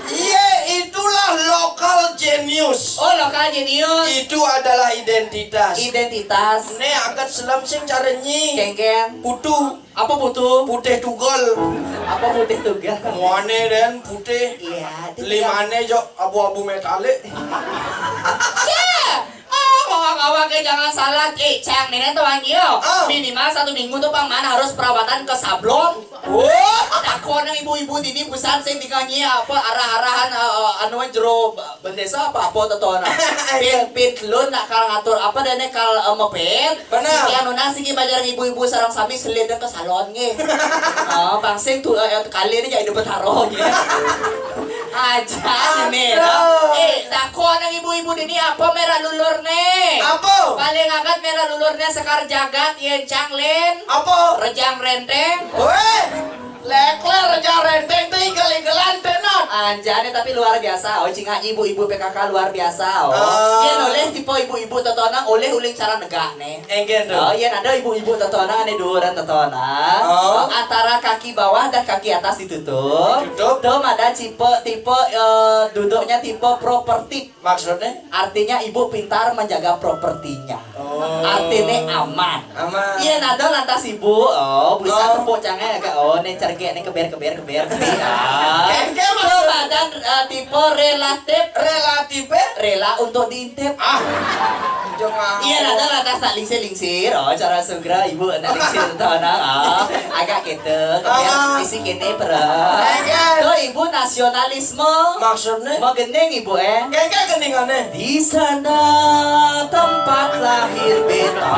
Iya, itulah lokal genius. Oh lokal jenius. Itu adalah identitas. Identitas. Nih angkat selam sing carenyi. Kengkeng. Putu, Apa butuh? putih tugol. Apa putih tugas? Muane dan putih. Iya. Limane jok abu-abu metalik. Oh, awak jangan salah. Cang nenek tuh angio. Minimal 1 minggu tuh pang mana harus perawatan ke sablon. Takon ng ibu-ibu dini busan sing dikangi apa arah-arahan anu jero bendesa apa totona. Pin lun nak kal ngatur apa dene kal mepet. Siki anu na siki bajar ibu-ibu sareng sami selid ke salon ge. Bangsing tuh kali ini jadi dapat haro ge. Aja nih. Takon ng ibu-ibu dini apa merah lulur nih. Apa? Paling angkat merah lulurnya sekar jagat yen canglen. Apa? Rejang renteng. Weh, lekler rejang renteng teh igal-igalan tenan. Anjane tapi luar biasa. Oh cinga ibu-ibu PKK luar biasa. Yen oleh tipe ibu-ibu totonang oleh uling cara negak nih. Enggen Oh, tuh. yen ada ibu-ibu totonang ane duran totonang. Antara kaki bawah dan kaki atas ditutup. Tutup. Tuh ada tipe duduknya tipe properti. Maksudnya? Artinya ibu pintar menjaga propertinya. Artinya aman. Aman. Iya nado lantas ibu, bisa tepuk canggih agak nih cerge nih keber. Kengke Tuh badan tipe relatif relatif rela untuk diintip. Jangan. Iya nado lantas tak lingsir. Cara segera ibu nak lingsir tanah. Agak gitu, keber isi kene pernah. Tuh ibu nasionalisme. Maksudnya? Magening ibu Kengke geningannya. Di sana tempat lahir beta.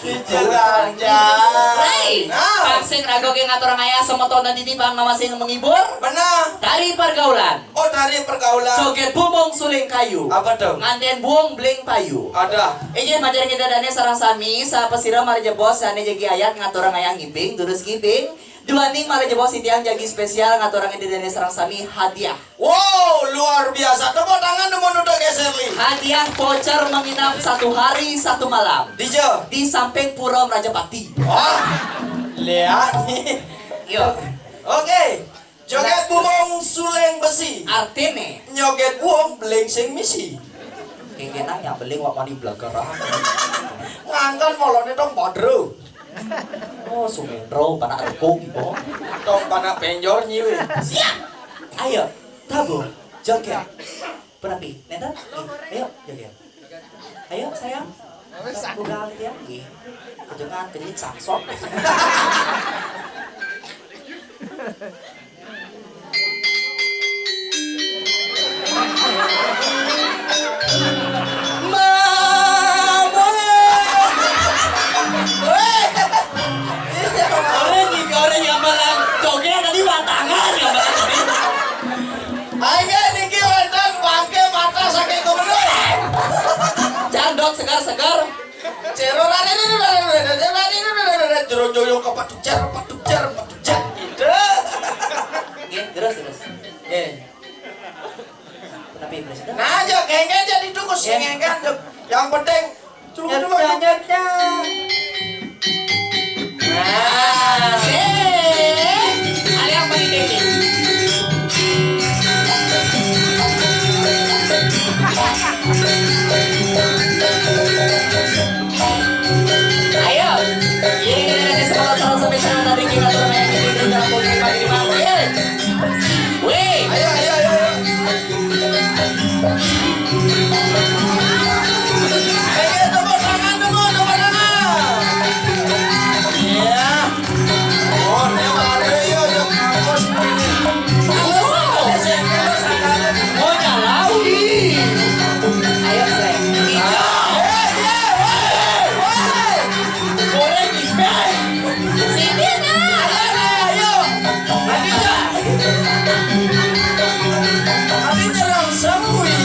Jalan-jalan. Hey, Pangsing rago ke ngatur ngaya semoto nanti di pang masing menghibur. Benar. Tari pergaulan. Oh, dari pergaulan. Joget bumbung suling kayu. Apa tuh? Nganten buang bling payu. Ada. Ijen majar kita dane sarang sami sa pesira mari jebos ane jagi ayat ngatur ngaya ngibing terus ngibing. Dua ning mari jebos sitiang jagi spesial ngatur ngaya dane sarang sami hadiah. Wow, luar biasa. Tepuk tangan dulu untuk Geserli. Hadiah voucher menginap 1 hari 1 malam. Dijo. Di samping Pura Rajapati. Oh, lihat. Yo, Oke. Joget bumong suleng besi. artine Nyoget buong belengsing misi. kengenang yang beling wak mani blagara. Ngangkan molone dong bodro. Oh, Sumendro panak rekung ibu. Dong panak penjor nyiwe. Siap. Ayo, tabu, joget. Penapi, neta, ayo joget. Ayo sayang. Buka gitu ya. Kejengan, kejengan saksok. Orang yang malang joget tadi batangan yang malang tadi. Ayo niki wedang bangke mata saking gubernur. Jandot segar-segar. Cero rare joyo kepatuk jar. Gitu. Nggih, terus. Tapi presiden. Nah, aja kengke jadi tukus ngengkan. Yang penting dulu. Nah, ada yang paling tinggi. Ayo, ini kita nanti sekolah salah sampai sana tadi kita turun yang ini kita mulai pagi malam. Wih, Ayo. Kengke tepuk tangan dulu, tepuk tangan. Iya. Oh, ini baru yo kampus ini. oh nyalawi. Ayo saya, hijau, goreng ikan, sini nah. Ayo. Tadi nyerang semua ya.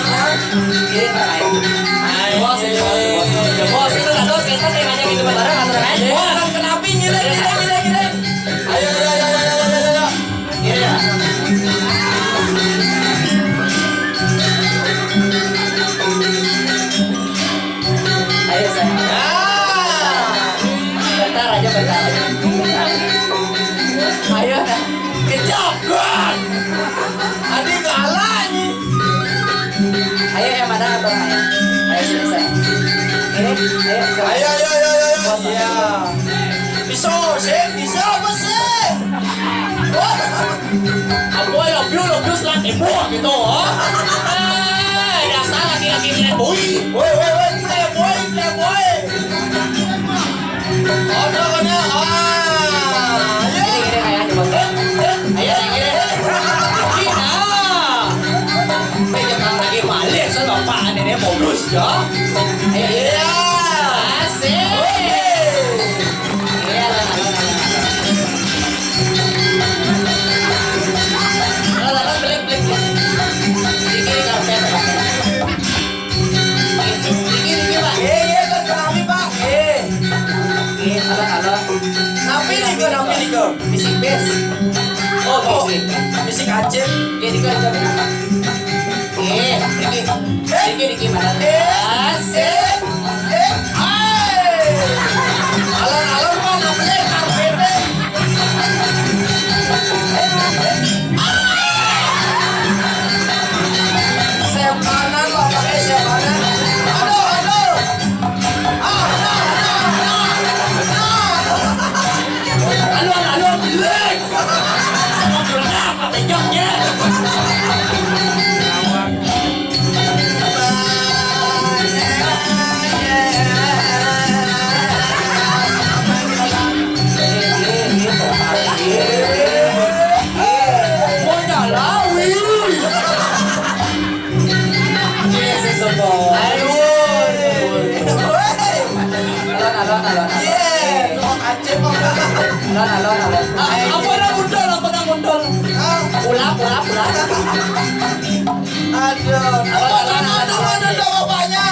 Bos itu kan bos kita sengaja gitu bareng aturan aja. Orang kenapa nyerang. Ayo. Iya. Ayo sayang. Bentar aja. Ayo. Kejap kan. Adi kalah ini. Ayo yang mana aturan ayo. Ayo sini sayang. Ini ayo. Ayo. Iya. Bisa apa sih? Aku love you selat ibu gitu. Dasar lagi lagi boy. Woi, playboy. Ada kan ya? Ya. Gini kayaknya bos. Ayo gini. Gina. Jangan lagi males sama Pak Nenek modus ya. Ayo ya. Asik. Iya lah. Balik. Dikit karpet. Dikit Pak. Iya kan kami Pak. Halo. Napi nih ke. Bisik bes. Oh, Bisik Aceh. Dikit coba. Dikit mana? Asik. Alon Pak, namanya karpet. Saya kanan Pak, pakai saya kanan. Aduh. Alon, lek. Ngobrol apa penyoknya? Mau nyalawi. Yesus sopo. Alon. Alon. Apa nak mundol? Pula. Aduh, mana bapaknya?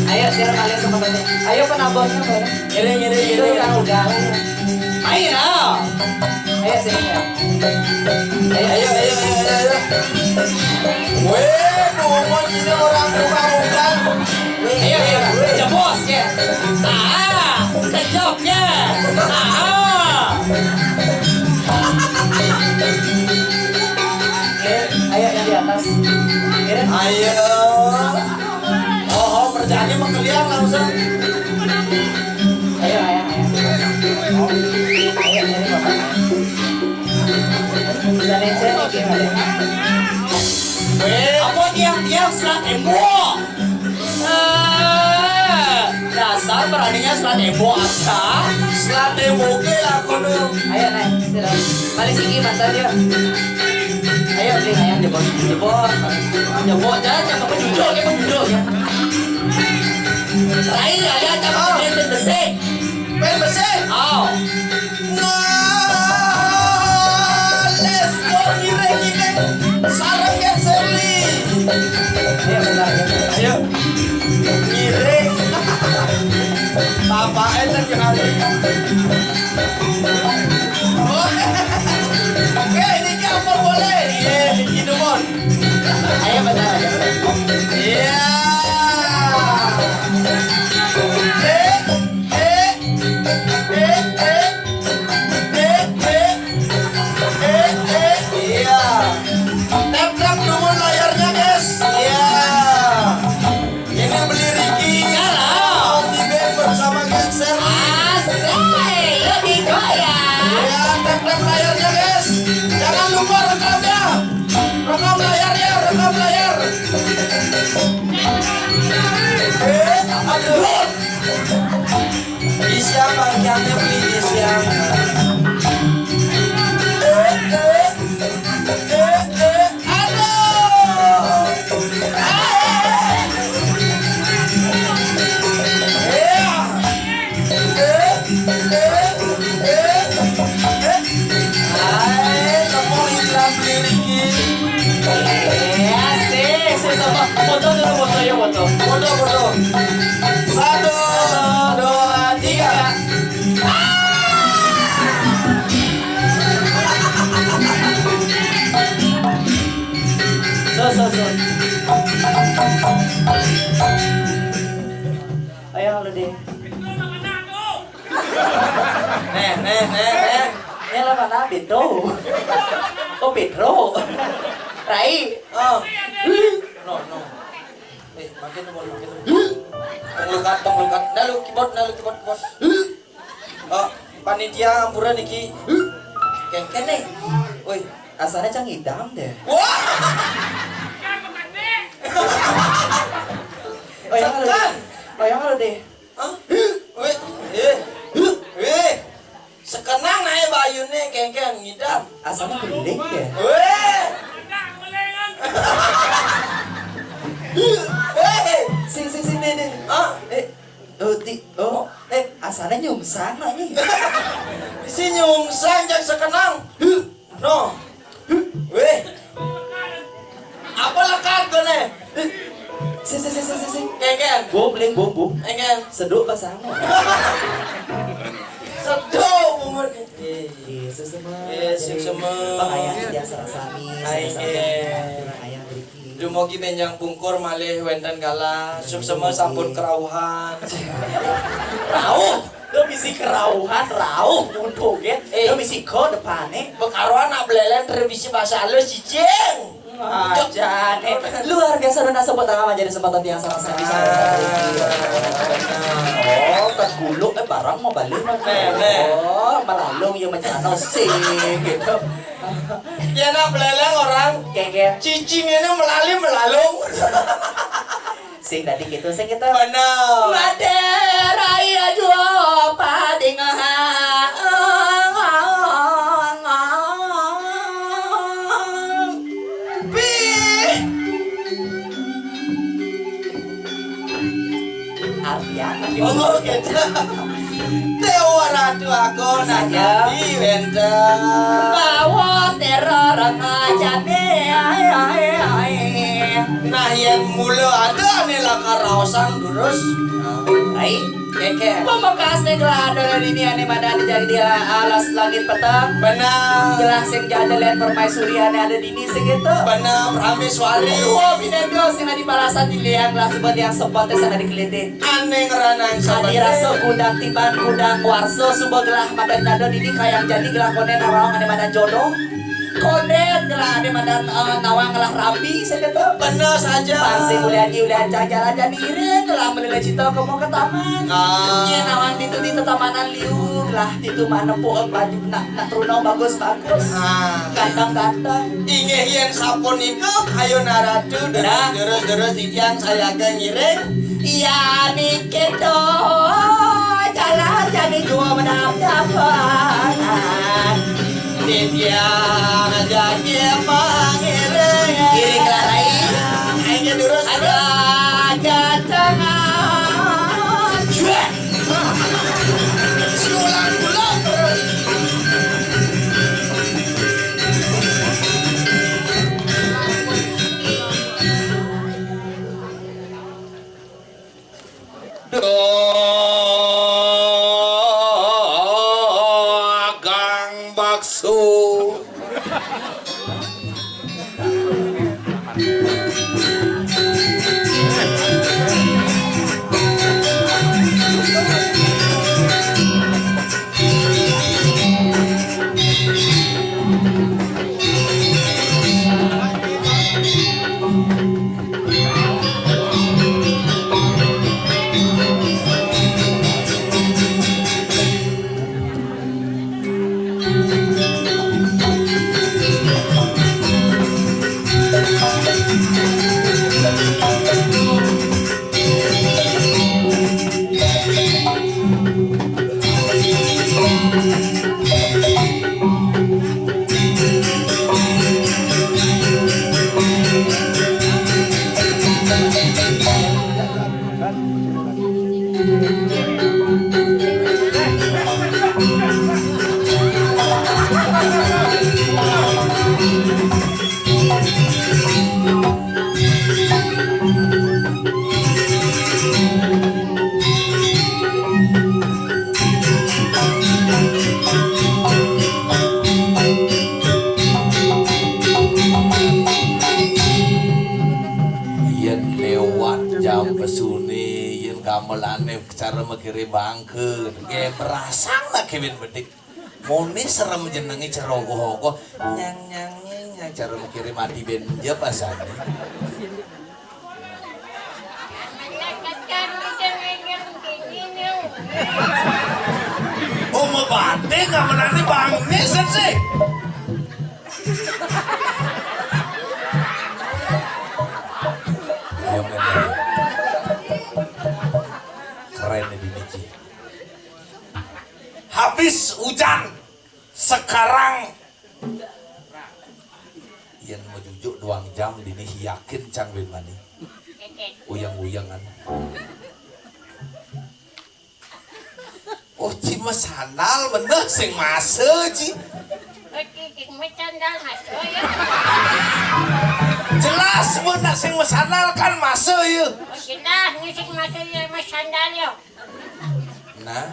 Ayo share kalian sama temen. Ayo penabosnya boleh. Itu kan udah. Main ah. Ayo sini ya. Ayo. Weh, mau ini orang bukan. Ayo. Jebos ya. Kejobnya. Ayo yang di atas. Ayo. Oh, kerjaannya mah kalian langsung. Ayo. Ayo dari bapak. Bisa leceh nih gimana? Apa tiang selat emo? Dasar beraninya selat emo aja. Selat demoke lah kono. Ayo naik, istirahat. Balik sini mantan dia. Ayo beli ayam jebol. Jebol jangan pejudul ya. Rai ada jangan main besek. Pen besek. Oh. Let's go ngireng. Sarang yang Sally. Ayo bentar ya. Ayo. Ngireng. Bapak enak kali. Oke, ini kapan boleh? Iya, hidupon. Ayo bentar aja. Iya. Iya. Tap nomor layarnya, guys. Iya. Ini beli Ricky. Halo. Di band bersama Gangster. Asik, lebih goyang. Iya, tap layarnya, guys. Jangan lupa rekamnya. Rekam layar. Aduh. Isiang bagiannya beli isiang. Foto dulu, foto. Foto. 1, 2, 3. So. Ayo lu deh. Nih. Ini lah mana Pedro? Oh Pedro. Rai. Oh. No. Makin nomor. Tunglukat. Nalu keyboard. Oh, panitia ampura niki. Kengken nih. Woi, asalnya cang idam deh. Wah. Oh yang kalau Sekan. Oh yang kalau deh. Hah? Sekenang naik bayune kengkeng ngidam. Asalnya beling ya. Weh. Sing deh. Ah, Asalnya nyungsang lah nih. si nyungsang jak sekenang. No. Weh. Apa lekat gone? Sing. Kengkeng. Beling bumbu. Kengkeng. Seduk pasangan. Sedok umur. Yesus semua. Yesus semua. Pengayang dia sarasami. Pengayang beriki. Dumugi benjang pungkur malih wenten kala sup semua sampun kerauhan. Rauh. Lo misi kerauhan rauh untuk get. Lo misi ko depannya. Bekaruan nak belelen revisi bahasa halus cicing. Aja nih. Luar biasa dona sebut tangan menjadi kesempatan yang sarasami. Oh, tergulung barang mau balik Oh, melalung ya mencano sih gitu. Ya nak beleleng orang Kayak cicing ini melalung. sing tadi gitu sing kita. Benar. Madera ya jua Artiana Oh gitu. Dewa ratu aku nanya di wenten. bawa teror ngajane Nah yang mulu ada nih lah karaosan durus. ai Keke. pembekas negara ada di ini mana jadi dia alas langit petang Benar. jelas yang jadelen permaisuri ada di ini segitu Benar. Prameswari. Wah, binendo sing di balasan dilihat lah sebut yang sempat sana dikelitin. Aneh ngeranang Adi raso kudang tiban kudang warso subah gelah madan nado didi kayang jadi gelah konen nawang ane madan jodoh. Konen gelah ane madan nawang gelah rabi segitu. Benar saja. Pangsi ulian jajar aja nire gelah melile cita kamu ke taman. Nya nawang ditu di tamanan liu gelah ditu mana po baju nak truno bagus. Ganteng. Inge yen sapun iku ayo naratu deres titian saya ke ngiring. Iya niketo jalan jadi dua mendapat Titian jadi pangiring. Giring larai Ayo deres ada jangan Ulang terus. Dagang bakso. gamelane cara mikire bangkeun ge berasang lah kewin bedik moni serem jenenge cerogoh-ogoh nyang cara mikire mati benja pasane oh mau bate gamelane bangne sih habis hujan sekarang Ian mau jujuk 2 jam dini yakin cang ben mani uyang-uyangan oh cima sandal bener sing mase ci jelas bener sing sandal kan mase ya nah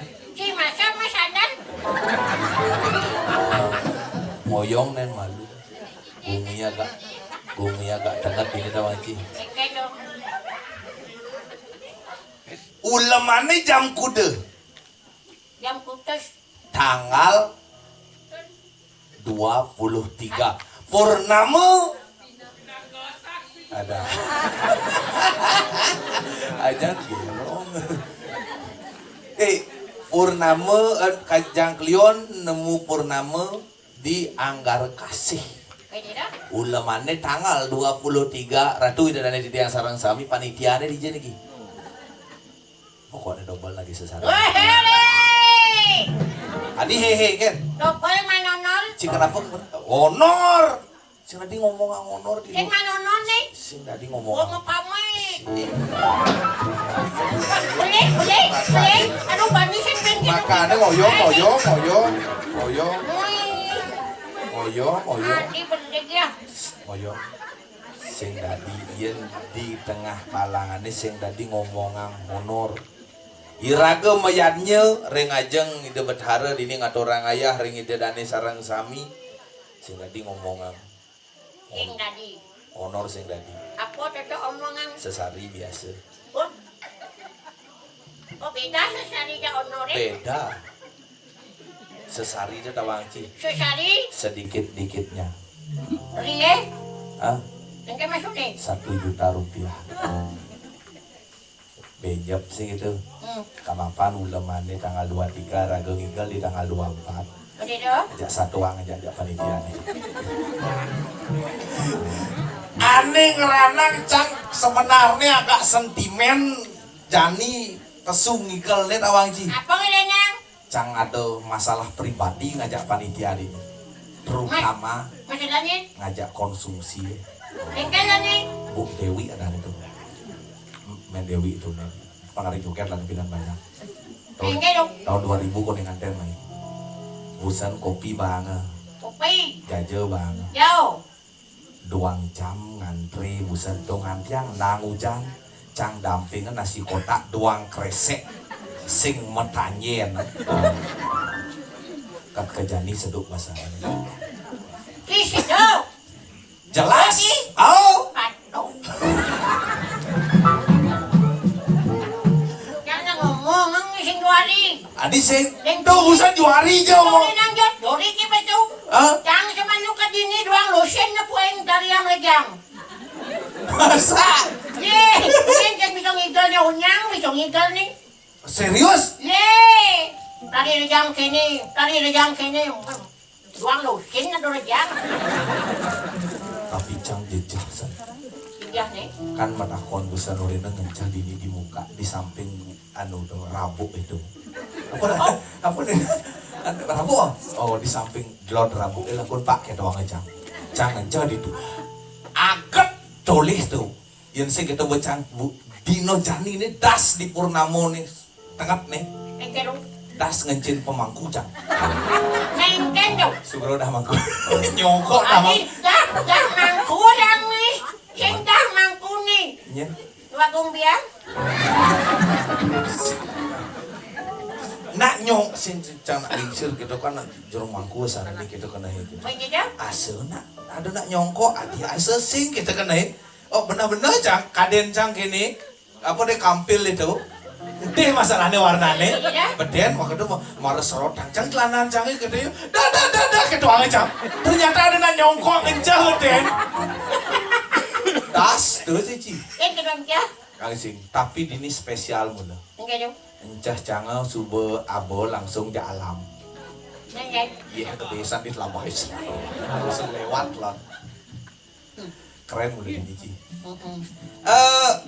moyong nen malu Gumi agak dengar ini tawang ci ulamane jam kuda tanggal 23 purnama ada aja gerong purnama Kajang Klion nemu purnama di Anggar Kasih ulamane tanggal 23 ratu idana di tiang sarang sami panitiane di jene ki oh kok ada double lagi sesara adi hehe kan Double manonol. cing kenapa honor sing tadi ngomong honor di Sing manonol nih. sing tadi Gua ngomong mau pamit. Boleh. Aduh bani sing pinggir. makanya ngoyong Di berdeg ya. ngoyong sing tadi yen di tengah kalangannya sing tadi ngomongan honor iraga mayatnya ring ajeng ide bethara dini ngaturang ayah ring ide dane sarang sami sing tadi ngomongan Sing tadi. honor sing tadi Apa cocok omongan? sesari biasa Oh beda sesari ja honore. beda sesari itu tawang ci Sesari sedikit-dikitnya rie. ah Engke masuk deh. 1 juta rupiah bejep sih gitu kamapan ulamane tanggal 23 raga ngigel di tanggal 24 Begitu. ajak satu ang ajak panitia nih aneh ngeranang cang sebenarnya agak sentimen jani kesung ngigel nih tawang ji Apa ngelenang? cang ada masalah pribadi ngajak panitia ini terutama Masih langit. ngajak konsumsi Engke langit. Bu Dewi ada itu men Dewi itu nih penari joget lah bilang banyak Engke dong. tahun 2000 kau nganten main busan kopi banget Kopi. jaja banget Yo. 2 jam ngantri busan dong ngantiang nang hujan cang dampingan nasi kotak doang kresek sing metanyen kat kejani seduk masalah Kisi dong. jelas oh Aduh. Jangan ngomong sing duari. adi sing tuh busan juari jo Dori nang jot. Dori ki betu. ah Jangan cuma lu ke dini doang lotion na pueng dari yang lejang. masa Ye, mungkin kan bisa ngigel niya unyang, bisa ngigel nih. serius Ye, dari lejang kini. Doang lotion na doang lejang. tapi cang jejak san. Iya nih. Kan menakon busan urina ngencah dini di muka di samping anu do rabuk itu apa nih rabuk oh di samping gelot rabuk lakon pakai doang aja cang ngencah di tu agak tulis tuh yang sih kita bacang bu dino jani ini das di purnamo nih tengah nih Engke dong. das ngencin pemangku cang Nengken dong. sugro dah mangku nyongkok nama Adi, dah mangku lang nih. Sing dah mangku nih. nya Dua kumbiang. nak nyong sin cang nak lingsir gitu kan jorong mangku sarana gitu kena itu Begitu. ase nak ada nak nyongko adi ase sing kita kena oh benar-benar cang kaden cang gini apa deh kampil itu gede masalahnya warnanya beden waktu itu marah serotang cang celanan cang itu gede dah gitu aja cang ternyata ada nak nyongko ngencah den das tuh sih ci Engke dong ya. kang sing tapi ini spesial mula Engke dong. encah cangau subuh abo langsung di alam Nengken. iya kebiasaan di Labais langsung lewat lah keren mulai ini Ci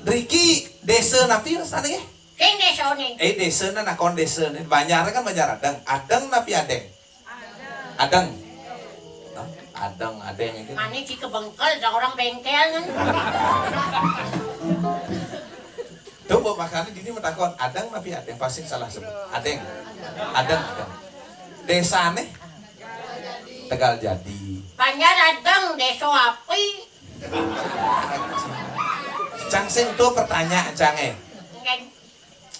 Ricky desa napi rasanya ya Sing deso ni. Desa na nakon desa nih. Banjar kan banjar adang. Adang napi adeng. Adang. Hah? Adang adeng itu. Mani si kebengkel sa orang bengkel kan. Tuh buat makanya dini metakon adang napi adeng pasti salah sebut. Adeng. Adang adang. Desa nih. Tegal Jadi. Banjar adang deso api. Cang sing tuh pertanyaan cange. Kan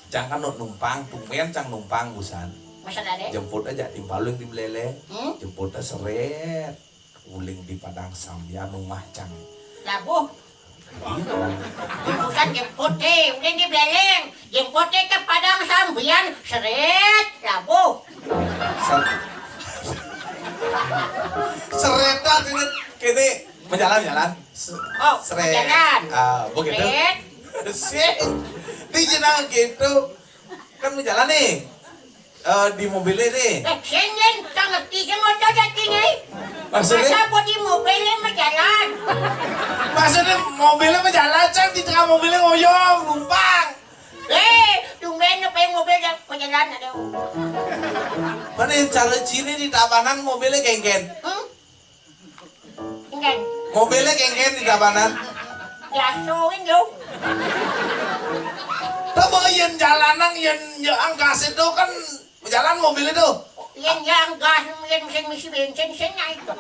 Cang kan numpang, tumben cang numpang busan. masa dade. Jemput aja tim paling tim lele. Hmm? Jemput seret. Uling di Padang Sambian rumah cang. Labuh. Bukan jemput deh, udah di beleng. Jemput deh ke Padang Sambian, seret, labuh. Seretan ini kini menjalan-jalan. Oh, Seret. jalan. Ah, begitu. Seret. Sih. Di jenang gitu. Kan menjalan nih. Di mobilnya nih. Senyen, tak ngerti sa motor dati ngay. Maksudnya? Masa po di mobil majalan. Maksudnya mobilnya menjalan, Cang. Di tengah mobilnya ngoyong, numpang. Tumben na pa yung mobil na majalan na daw. Mana yang cara cini di Tabanan mobilnya geng-geng. Tingnan, Mobilnya geng-geng di Tabanan. yasuin daw. Tapi yang jalanan yang angkas itu kan jalan mobil itu. Yan yang gas, yan sing misi bensin, na ito.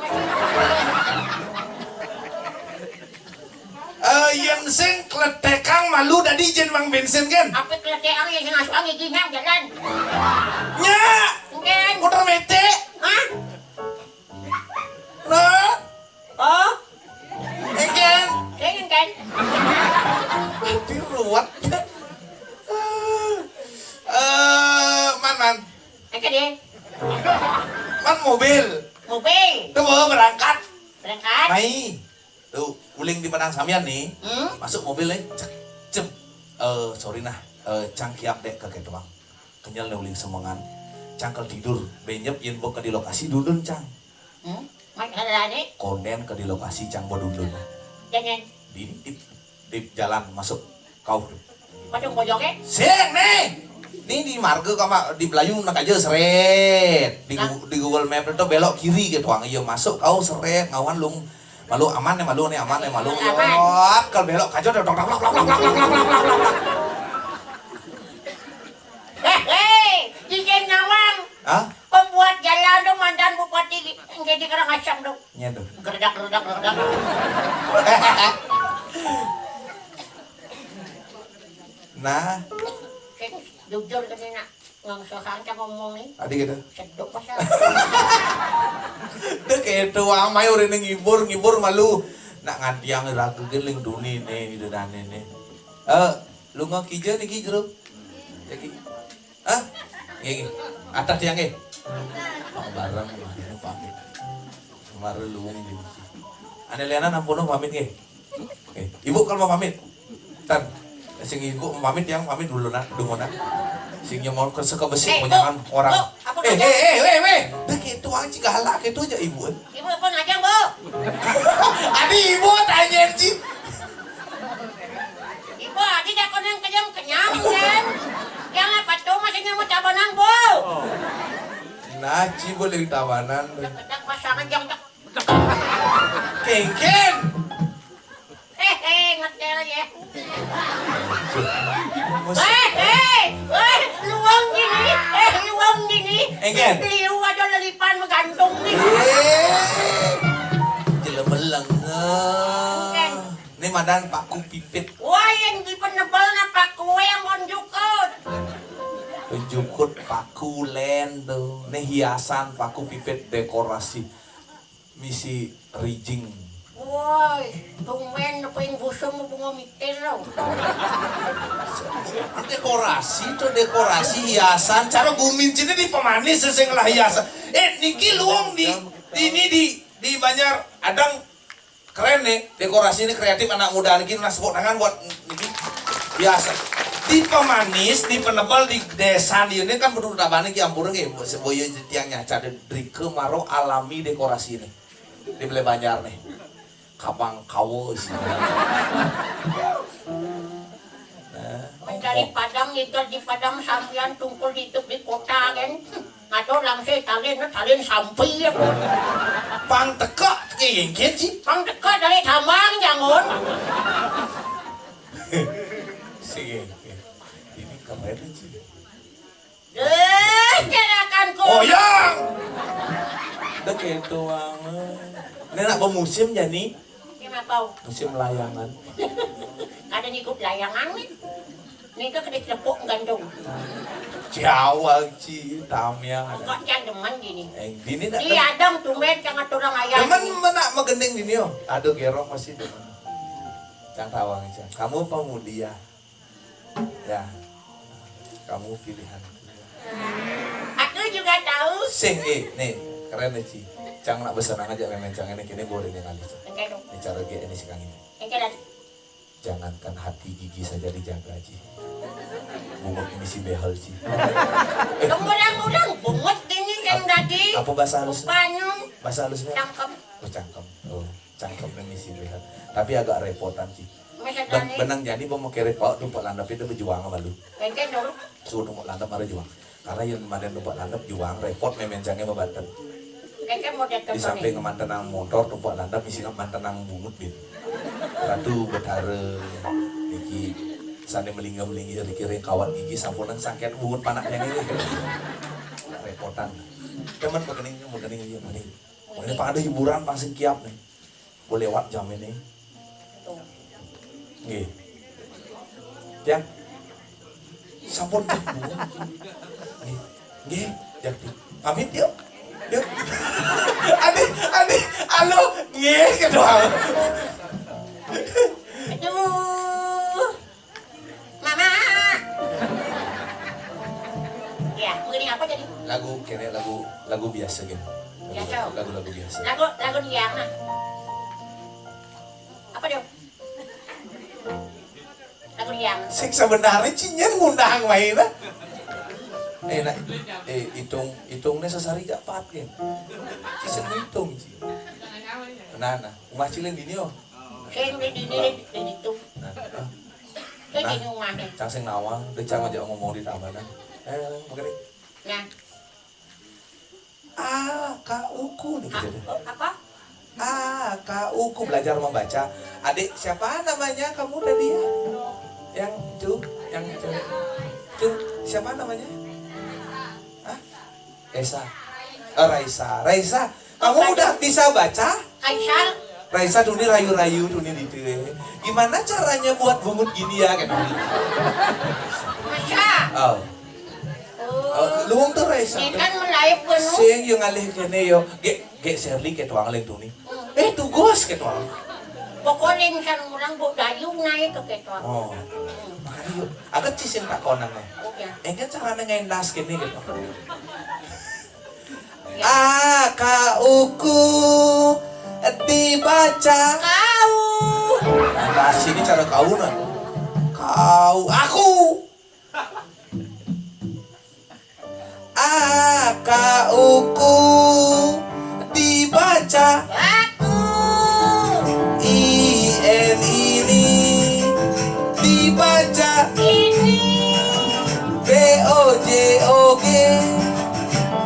Yang sing kletekang malu dari jen mang bensin kan? Apit late ang yan sing aswang iginang jalan. Nya, Tingnan, motor mete. ha? Nah, Oh, engken. tingnan kan? Hati ruwet. Man, Ang kadi, man mobil. mobil. Tuh bawa berangkat. Berangkat. Mai. Tuh, uling di Padang Sambian nih. Masuk mobil nih. Cek, cem. Sorry nah. Cangkiap dek ke doang. Kenyal nih uling semangan. Cangkel tidur. Benyep yen ke di lokasi dudun cang. Maghalani, Konden ke di lokasi cang bo dudun. ganyan. Di jalan masuk kau. Pocong-pocong eh. Sing nih. Nih di marga kama di Belayung nak aja seret. Di Google Map itu belok kiri gitu ang iya masuk kau seret ngawan lung malu aman nih malu nih aman nih malu yot kalau belok kajo dok dok dok dok dok dok dok dok dok. Hei, Dijen Nawang, Hah? pembuat jalan dong mantan bupati jadi Karangasem dong. Nyedo. Gerdak. Nah, Jujur kanina, ngangsahan ka ngomong nih, tadi gitu. sedok pa siya. Dek kayak tuang mayo rin ngibur malu. Nak ngantiang ragu geling duni nih gitu dan nih. Lu nggak kija nih kijero. Jadi, Iya, atas tiang barang ini pamit. Kemarin luwung di. Ane lianan ampuno pamit ke. Ibu kalau mau pamit. Tan, sing ibu mau pamit yang pamit dulu nak, dungona. Sing yang mau keseka besi menyangan orang. Dek itu ang cigala itu aja ibu. Ibu pun ngajang, Bu. Adi ibu tanya sih. Ibu, adi dah ko nang kenyang kan. Yang apa tuh masih nyamut tabanan, Bu. Nah, ci boleh di tawanan. Dak pasangan jang dak. Kengken. Ngetel ya. Mus. Luwang gini. Engken. Liu aja lalipan menggantung nih. Jelemeleng. Ini madan paku pipit. Wah, yang di penebal na pak kue yang monjukot. Penjukut paku lendo. Ini hiasan paku pipit dekorasi. Misi rijing. Woi, tumben na pa yung buso mo bunga mikir raw. Dekorasi hiasan. Cara gumincin di pemanis seseng lah hiasan. Niki luang di Banjar Adang keren nih. Dekorasi ini kreatif anak muda niki nasbok tangan buat niki biasa. Di pemanis, di penebal, di desa di ini kan menurut abang ki ampun nggih seboyo tiang nyaca dari kemaro alami dekorasi ini. Di Bele Banjar nih. Kabang kawo sih. Mendadak dari Padang itu di Padang sampean tungkul di kota kan. Aduh langsung talin sampai ya pun. Pang teka kengket sih. Pang dekat dari Tamang jangan. Sige. Ini keren sih. Jelakanku. Oh yang. Udah kayak itu banget. Ini nak musim jadi Kenapa? musim layangan. Ada ngikut layangan nih. Nih ke kedek lepuk gandung. Jawa sih tamnya. Kok yang demen gini. Dini nak. Di adang tumen jangan turang ayam. Temen menak megending dini yo. Aduh gerong masih demen. Cang tawang aja. Kamu pemudia. Ya. Kamu pilihan. Aku juga tahu. Sing nih keren nih Ci. Cang nak besenang aja memang cang ini kini boleh nih kali. Engkau dong. Ini cara ge ini sekarang ini. Engkau dah. Jangankan hati gigi saja dijaga Ci. Bungut ini si behel Ci. Kemudian bungut ini kan tadi. Apa bahasa halus? Panyung. Bahasa halusnya? Cangkem. Oh cangkem. Oh cangkem ini si behel. Tapi agak repotan Ci. Masa tadi. Benang jadi mau keret kok numpak landap itu berjuang sama lu. Engkau dong. Suruh numpak landap ada juang. Karena yang kemarin numpak landap juang repot memencangnya membanten. Engkau mau datang Di samping mantan nang motor numpak landap isi mantan nang bungut bin. Ratu betare iki sane melingga-melinggi kiri kawan gigi sampunan sangket bungut panaknya ini. Repotan. Teman pekening iya mending. Ini pak ada hiburan pasti kiap nih. Boleh lewat jam ini. Nggih. Yang sampun nggih, jadi pamit yuk. Yuk. Adi, halo, nggih kedua. Aduh. Mama. Ya, begini apa jadi? Lagu kene lagu biasa gitu. Biasa. Lagu biasa. Lagu dia mah. Apa dia? Lagu dia. Sing sebenarnya cinyen ngundang mainnya. Nah, hitungnya sesari gak pat kan? Cisen hitung sih. Nah, ngacilin dini oh. Sing di itu. Nah, Sing di rumah nih. cang sing nawang, dia cang aja ngomong di taman. Begini. Nah, Kak Uku nih gitu. apa? Kak Uku belajar membaca. Adik siapa namanya kamu tadi ya? Yang cewek. Tuh, siapa namanya? Raisa, kamu udah bisa baca? Kaisar. Raisa tuh nih rayu-rayu tuh nih gitu. Gimana caranya buat bungut gini ya kan? Masa? Oh, luang tuh Raisa. Ini kan melayap penuh. Sing yung alih kene yo, ge Shirley ketuang alih tuh nih. Tugos ketuang. Pokoknya misalnya orang dayu naik ke ketua. Oh, makanya yuk. Agak cisin tak konang nih. Oke. Kan caranya ngendas gini gitu. Ya. Kak Uku dibaca. Kau. Nah, sini cara kau nah. Aku. Kak Uku dibaca. Aku. IN ini dibaca. Ini. BOJOG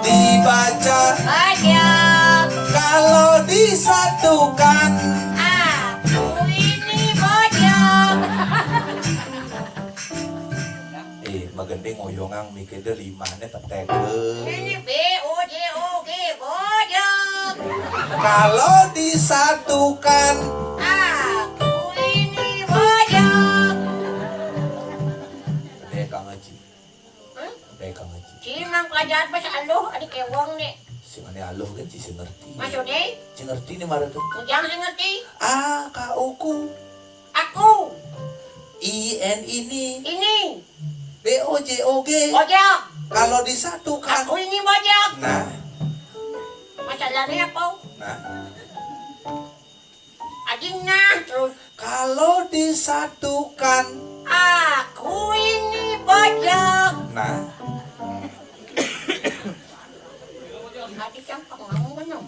dibaca. Banyak. Kalau disatukan Aku ini banyak. magending oyongang mikir deh limane teteke. Ini BOJOG banyak. Kalau disatukan Aku ini banyak. deh Kang Haji. Hmm? Deh Kang Haji. Cimang pelajaran pas aluh adik kewong nih. Si mana aluh kan si ngerti. Maksudnya? Si ngerti nih marah tuh. Jangan ngerti. Kak Uku. Aku. IN ini Ini. BOJOG. Banyak. Kalau disatukan. Aku ini banyak. Nah. Masalahnya apa? Nah. Adingnya terus. Kalau disatukan. Aku ini banyak. Nah. Adik yang pengamu benar.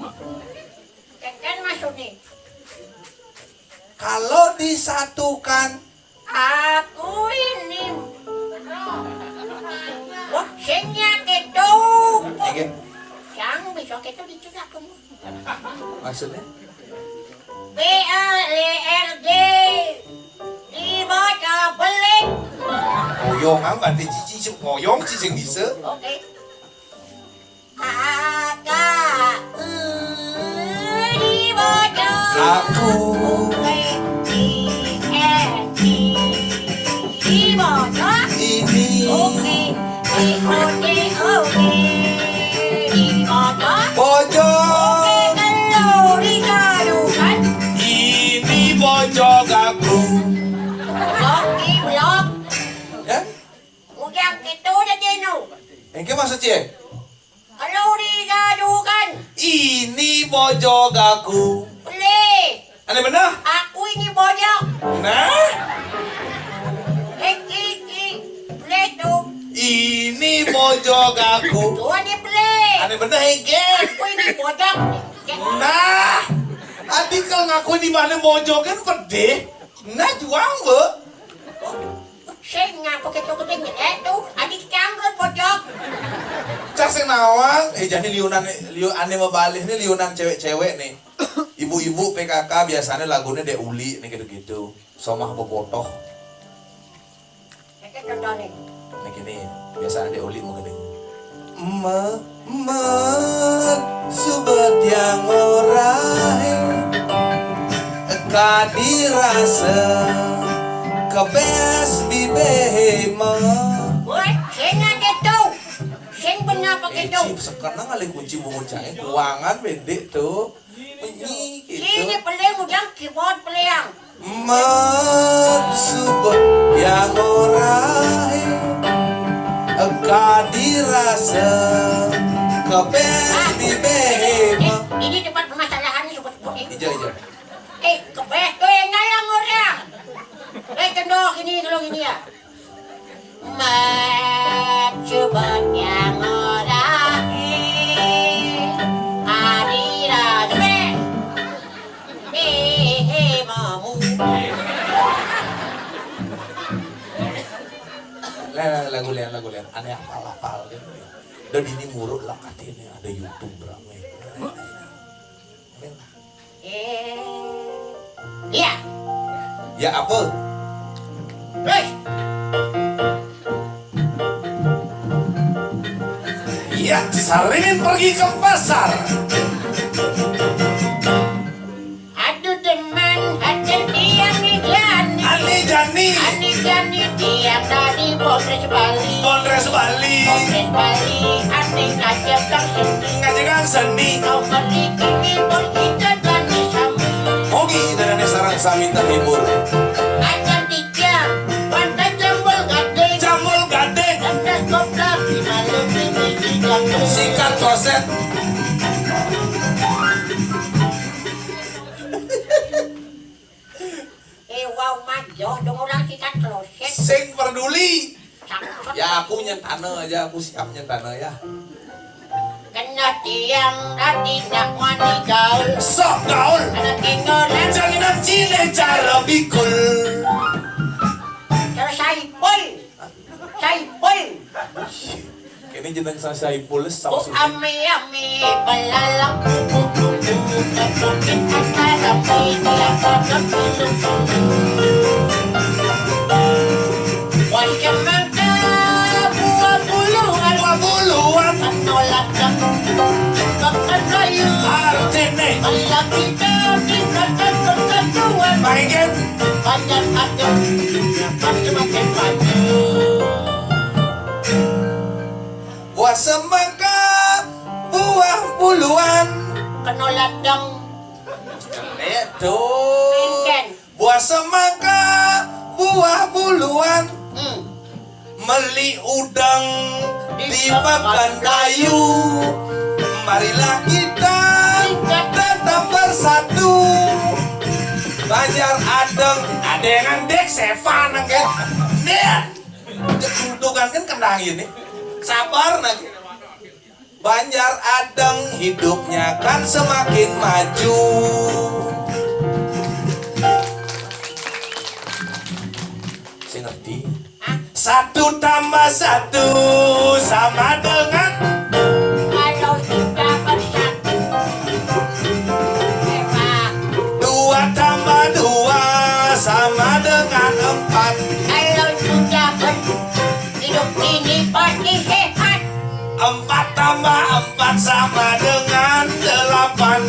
Keken masuk nih. Kalau disatukan. Aku ini Ini Yang besok itu dicurahkan. maksudnya? BLRG dibaca pelik. Boyong amat di cici boyong cici yang bisa. Oke. Kakak dibaca. Aku dibaca. ini Oke. Dibaca. pojok Kalau digaduhkan. ini pojok aku. Blok. Ya? Ujang itu udah jenuh. Engke maksud cie? Kalau digaduhkan. Ini pojok aku. Boleh. Aneh benar? Aku ini bojok. Nah, Boleh tuh. ini pojok aku. Tuan ni boleh. Aneh benar engke. Aku ini bojok. Nah, adik kalau ngaku di mana pojok kan pedih. Nah, juang be. Saya ngapa ketuk-ketuk itu. Adik canggut bojok. Cak sing nawang, jadi liunan aneh mebalik nih liunan cewek-cewek nih. Ibu-ibu PKK biasanya lagunya Dek Uli nih gitu-gitu. Somah bobotoh. Saya contoh nih. Nih gini, biasanya Dek Uli mau gini. Subet yang orahe kadirasa kebes bibehema. Woi, saya ngade tuh. Saya benar pakai tuh. Cip sekarang kali kunci mengucapin keuangan bedek tuh. Ini Sini gitu. peleng udang keyboard peleng. Subet yang orahe kadirasa kebes bibehema. Ini tempat permasalahan ini sebut-sebut ini. Ija. Kebes tuh yang ngalang orang. Contoh ini tolong ini ya. Coba yang orang adira coba. Mamu. Lagu lian aneh apal gitu. Dan ini murut lah katanya ada YouTube rame. Iya. Ya apa? Terus. Ya, Sarin pergi ke pasar. Aduh teman, ada dia nih Jani. Ani Jani, Ani Jani dia tadi Polres Bali. Polres Bali, Polres Bali, Ani ngajak kang seni. ngajakan seni. Kau beri kini pun kita Jani sama. Ogi dan sarang sami terhibur. Ada tiga, pantai jambul gading. Jambul gading, Ada koprak di malam ini di jambul. sikat kloset. Wow majo, dong orang sikat kloset. Sing peduli. Cakep. Ya aku nyentana aja, aku siap nyentana ya. Kena tiang tadi nak wani gaul. Sok gaul, Anak tinggalan. jangan cile cara bikul. Terus Saipul. Saipul. Ini jeneng Saiful sama Oh ami belalang. Ketukin antara pilang kotak pilu. Wan kemangka buah buluan. Dua buluan, Menolak dan bakar kayu. artene, Allah kita tinggalkan kesatuan. main Banyak ada macam-macam maju. buah semangka, buah buluan. Kena ladang Itu ikan. buah semangka, buah buluan. Meli udang dimakan kayu. Marilah kita tetap bersatu. Banjar adeng, adengan dek sevan kan. Nih, kedudukan kan kena ini. Sabar nanti. Banjar adeng hidupnya kan semakin maju. Saya ngerti. Hah? 1 tambah 1 sama dengan tambah 4 sama dengan 8.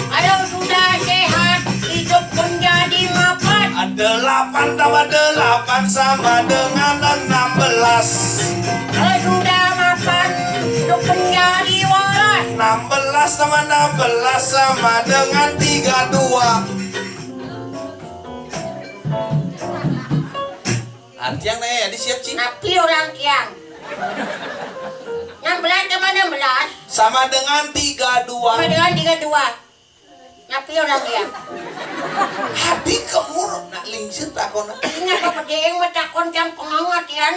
Kalau sudah sehat, hidup menjadi mapan. 8 tambah 8 sama dengan 16. Kalau sudah mapan, hidup menjadi waras. 16 tambah 16 sama dengan 32. Antiang nih, ada siap cing. Napi orang tiang. 16 sama 16 Sama dengan 32. sama dengan 32. Napi orang tiang. Hadi kamu nak lingsir takon. Ingat apa dia yang metakon yang pengangatian.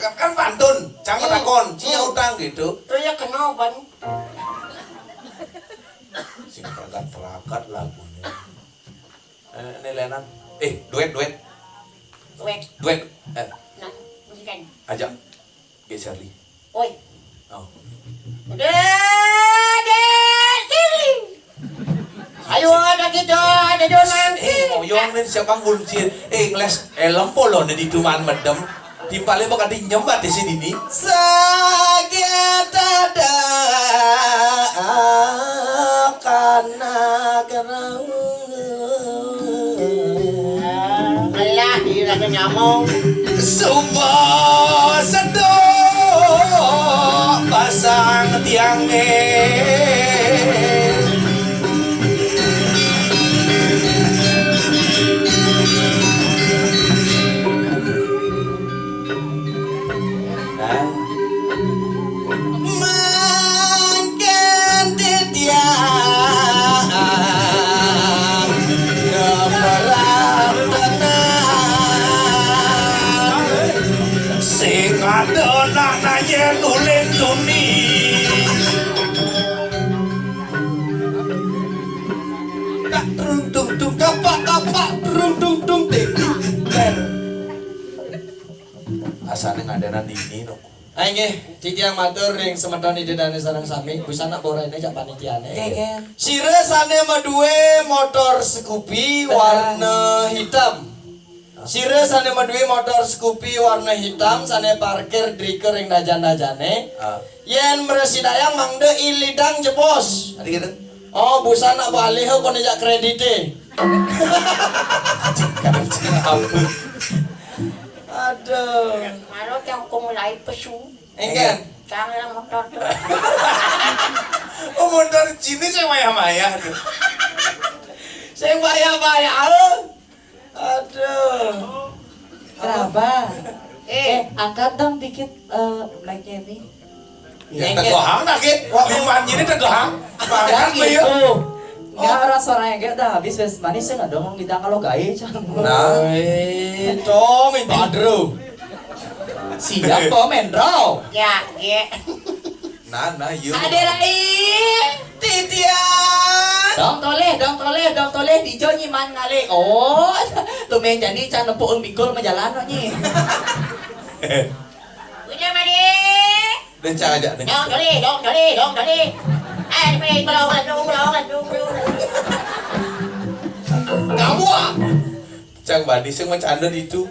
Kan pantun, jangan takon, cia utang gitu. Itu ya kenoban. Sing peragat lagunya. Ini Lenan. Duet. Wek, Eh, nah, musikan. ajak. Ge Shirley. Oi. Oh. Dede sini. Ayo ada kita, ada donang. Moyong nih siapa nguncir. Ngeles lempolo nih di tuman medem. Timpalnya bakal dinyembat di sini nih. Sakit dada karena kerang. Alah, dia lagi nyamong. Sumpah sedok pasang tiangnya. Makin titiang keberat tenang. Sing ada nak nanya nulen tuni. Tak dung dung dung kapak dung dung dung ding. Asalnya ngadenan ini no. Ayo nggih, titiang matur ring semeton idedane sareng sami, busana borene jak panitiane. Sire sane maduwe motor Scoopy warna hitam. Sire sane maduwe motor Scoopy warna hitam, sane parkir driker ring dajan-dajane. Yen mresidayang mangde ilidang jebos. Ada gitu? Oh, busana balik ho kono jak kredite. Aduh. Marot yang kau mulai pesu. Enggak. Jangan motor tu. Oh motor Cina saya maya-maya. Sing bayar-bayar. Aduh. Kenapa? Angkat dong dikit mic-nya ini. Ya tegohang dah ke. Liman ini tegohang. Makan gitu. tuh. Nggak orang suaranya kayak dah habis wes manis ya nggak dong kita kalau gaya can. Nah. Tong minta adro. Siap po Mendro. ya, ya. Nah, yuk. Aderai. Titian. Dong toleh dijo nyiman ngale. Oh, tumen jadi can nepueun bikul majalan nyi. Udah mari. Dan cara aja nih. Dong doli. Pergi kalau ladung. Kamu ah. Cang badi sing macanda itu.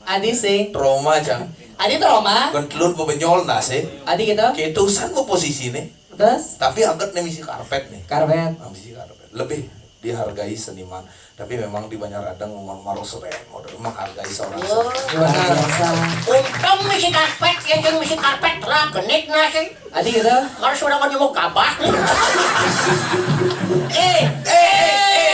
Adi sih, Trauma cang. Adi trauma. Bentelur bebenyol nase. adi gitu. Ketusan mo posisi nih. Terus Tapi angkat nih misi karpet nih. karpet. Misi karpet. Lebih dihargai seniman. Tapi memang di Banyaradang ngomong seren model menghargai seorang seniman. Luar biasa. Untung misi karpet, yang misi karpet lah genit nasi. Adi gitu. Harus sudah kan mau gabah.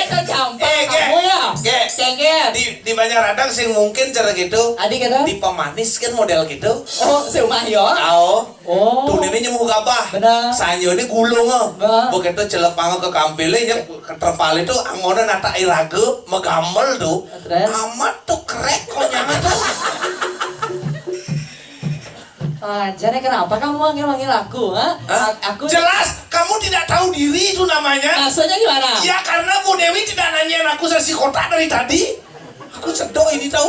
Itu campur kamu ya. Cengket. Di Banyaradang sing mungkin cara gitu. Adi gitu. Di pemanis kan model gitu. Oh, seumah yo. Ao. Oh. Tuh ini nyemu gabah. Benar. Sanyo ini gulung Benar. begitu celepang ke kampile nya terpal itu angona nata irage megamel tuh. Terus? Amat tuh krek konyangan tuh. Jadi kenapa kamu manggil aku, ha? Hah? Aku Jelas kamu tidak tahu diri itu namanya. Maksudnya gimana? Ya karena Bu Dewi tidak nanyain aku sesi kota dari tadi. Aku sedok ini tahu.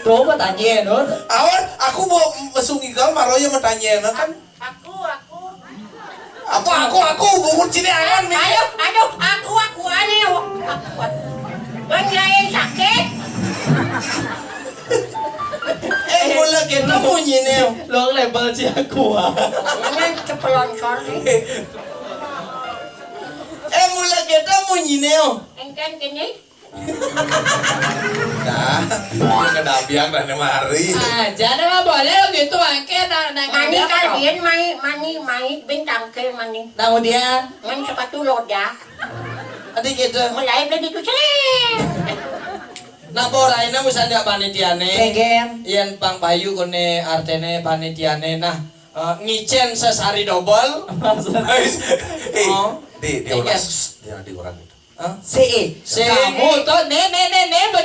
coba tanya, Nur. Awan, aku mau mesungigal maroya bertanya kan. Aku. Aku bungun sini awan nih. Aduh, aku aneh. Bang lain sakit. mula kita bunyi nih. Long level si aku ah. Ini cepelonsor nih. Mula kita bunyi nih. Engkan gini. Nah, nggak ada biang dan mari. Aja nggak boleh lo gitu angke Mani kalian mani bintang ke mani. Kemudian Mani sepatu loda. Adik kita. Mulai beli itu selesai. Nah, boraina misalnya panitiane. Kengen. Iyan pang payu kone artene panitiane. Nah, ngicen sesari double. Oh. Di ulas, dia di orang itu. Si. kamu tuh nih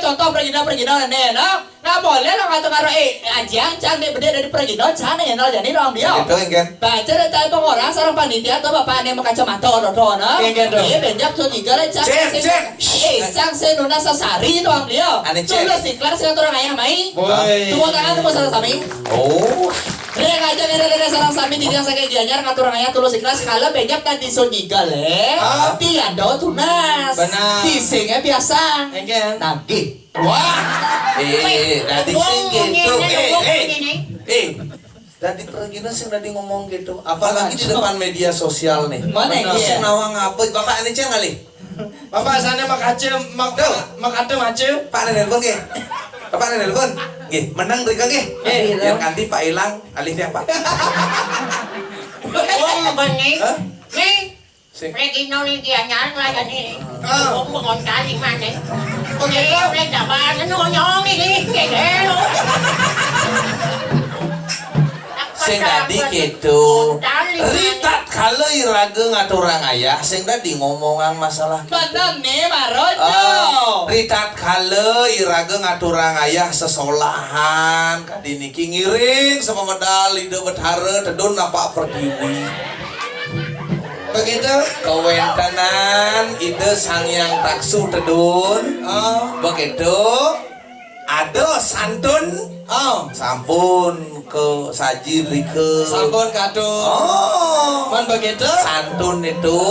contoh pergi dong nih no nggak boleh lo ngatur ngaruh ajang jangan beda dari pergi dong sana ya no jadi dong dia Itu kan? baca dari orang seorang panitia atau bapak nih mau kacamata orang tuh no iya benjak tuh tiga lah cang senuna sasari itu dia Ane cek. tuh si kelas dengan orang ayah mai Boy. tunggu tangan tuh salah sami Oh, Rek aja nere sarang sami di yang sakit dianyar ngatur orang ayah tulus ikhlas kalau benjak tadi sunyiga tian do tunas Benar. tisingnya biasa Engken. nagih Wah. tadi Wong sih gitu. ini. Tadi pergi sih tadi ngomong gitu. Apalagi di depan media sosial nih. Mana yang Terus dia? nawang apa? Bapak ini ceng kali. Bapak sana mak ace mak ate mace. Pak ada nelpon ke? Bapak ada nelpon? Gih, menang mereka gih. Yang ganti Pak Ilang, alihnya Pak. Wong benih. Hah? Nih. Sing. Lagi nol dia nyar lagi nih. Ah. Wong bangun kali mana? Oke, udah dapat nyong ini kayak Sing tadi gitu. Ritat kalau iraga ngaturang ayah, sing tadi ngomongan masalah. bener nih Marojo Ritat kalau iraga ngaturang ayah sesolahan kadiniki ngiring sama medal ide bethare tedun apa pertiwi. Begitu. Kewentanan ide sangyang taksu tedun. Begitu. Ado santun. Sampun ke saji rike. Sampun kado. Oh. Man begitu. Santun itu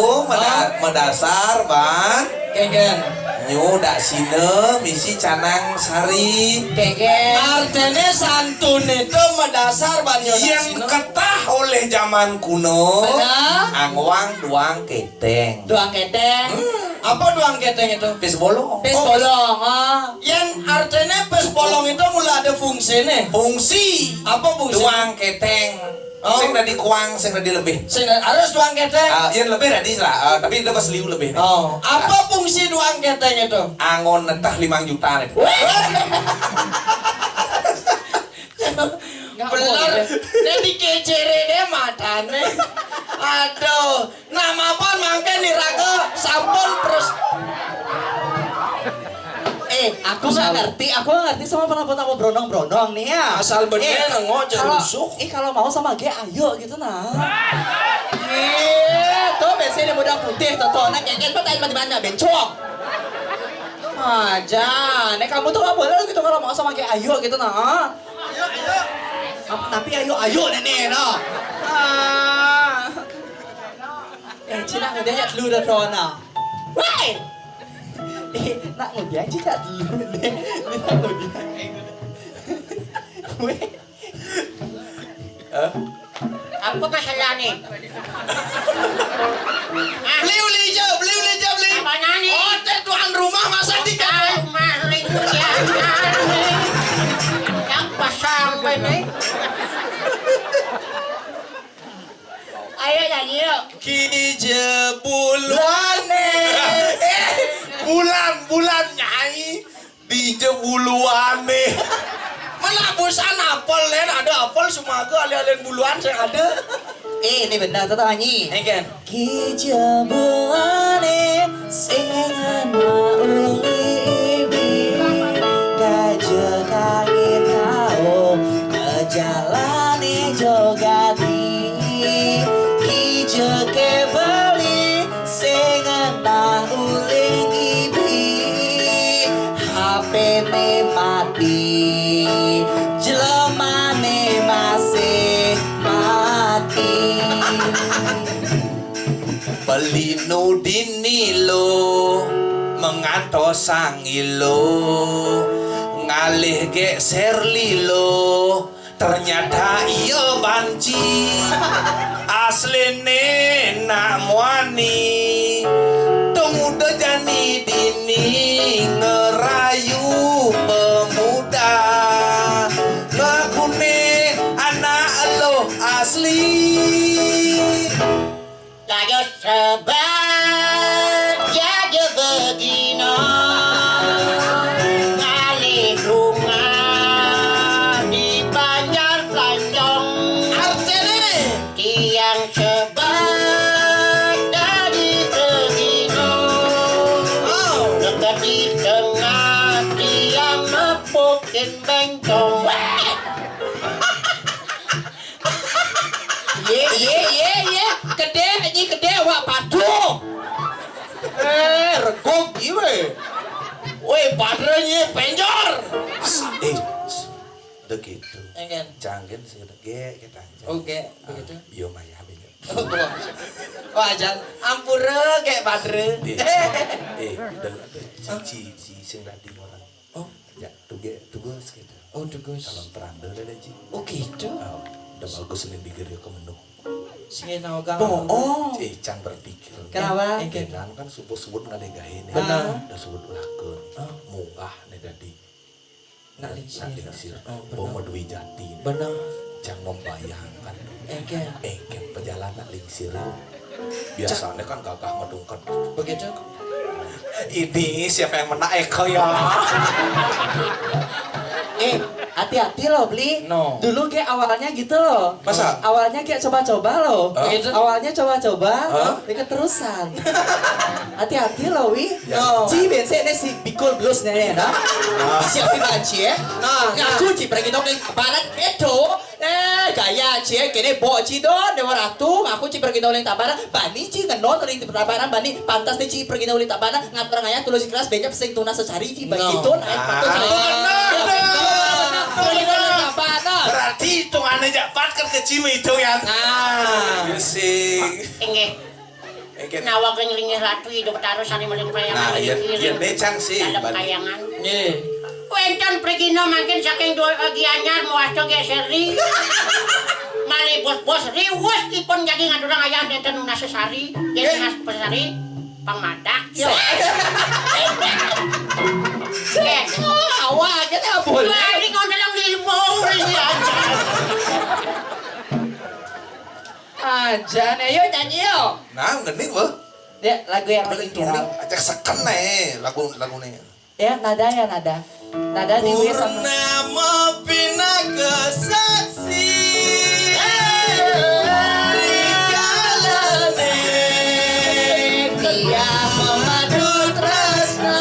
mendasar ban. Kengen. Nyu dak sine misi canang sari. Artene santun itu mendasar banyak Yang ketah oleh zaman kuno. Benar. Angwang duang keteng. doang keteng Apa doang keteng itu? Pis bolong. pes bolong Yang artinya pes bolong itu mulai ada fungsinya. Fungsi. Apa fungsi? Duang keteng. Oh. Sing tadi kuang, sing tadi lebih. Harus doang keteng. Yang lebih tadi lah, tapi itu pas liu lebih. Oh, apa fungsi doang keteng itu? Angon netah 5 juta nih. nggak Bener, boleh dia dikecere deh matanya. Aduh, nama apa mangke nih raga sampun terus. aku nggak ngerti sama penampo-tampo brondong-brondong nih ya Asal bener nengok kalau jerusuk. kalau mau sama G ayo gitu nah tuh biasanya muda putih tuh anak keket petain di mana bencong aja nek kamu tuh nggak boleh gitu kalau mau sama G ayo gitu nah tapi ayo nenek no Cina udah ya dulu dah Rona wait nak ngudian juga dulu deh nak ngudian Apa masalah nih? Beli aja, beli. Apa nani? Oh, teh tuan rumah masa di Maling ya. Yang pasang benih. Ayo nyanyi yuk. Kijebuluane. Bulan nyai di jebuluane. Mana busan apel len ada apel semua ke alih-alih buluan saya ada. ini benar tuh nyanyi Engken. Kijebulane singan maulibi gajah kangin kau kejalane jogati kijah kebali singan mauling ibi HP ne mati jelemane masih mati Pelino dinilo mengantos sang ilo ngalih geser lilo Ternyata iya banci asline nak muani pemuda jani dini ngerayu pemuda ngakune anak lo asli Lagu sebat jaga begino ngalih rumah di Banjar Planjong artene tiang sebat dari begino dekat di tengah tiang mepukin bengkong Ye, gede wak padu. Reguk iwe. Woi, padrenya penjor. begitu Engen. canggih sih ge kita Oke, begitu. bio maya begitu Wah, jangan ampura kayak padre. ci sing tadi orang Oh, ya tuge gitu oh tugas. calon peranda ada ci Oh gitu. udah bagus nih digeri ke menu Sini tahu kan. Oh. can berpikir Kenapa? kan sebut nggak ada gain ya Benar. udah sebut ulahkeun munggah nih tadi Nak lingsir. Oh, Bomo Dwi Jati Benar. jangan membayangkan Engken. perjalanan lingsir biasanya kan gagah ngedungkan Begitu. ini siapa yang menang Eko ya Hati-hati loh beli. No. Dulu kayak awalnya gitu loh. Masa? Awalnya kayak coba-coba loh. Begitu? Awalnya coba-coba, Hah? dia keterusan. Hati-hati loh wi. No. Ci biasanya si bikul blues nih nah. Siapa baca? Nah, ngaku ci pergi dong barat itu. Gaya ci kene bo ci do dewa ratu ngaku ci pergi dong tabana bani ci ngenot ring tabanan bani pantas nih ci pergi dong tabana ngatur ngaya tulis kelas beja pesing tuna secari ci begitu naik patut berarti hitungannya japat kan ke Cimi itu ya Nah, sing Inge, nawa kenyelingnya ratu hidup taruh sani meling kayangan. nah iya necang sih Dalam Bani. kayangan. nih. Wencan pergi no makin saking dua gianyar muasto geseri. Mali bos riwes ipon jadi ngadurang ayah nenten nuna sesari. Jadi nas pesari pamadak. Awak kita boleh. Lari kau dalam ilmu ini aja. Aja nih yuk nyanyi yuk. nah ngening weh Ya lagu yang paling lagi viral. tuning acak seken nih lagu nih Ya nada ya nada. Nada di W sama. Purnama Pinaka Saksi Dia memadu tresna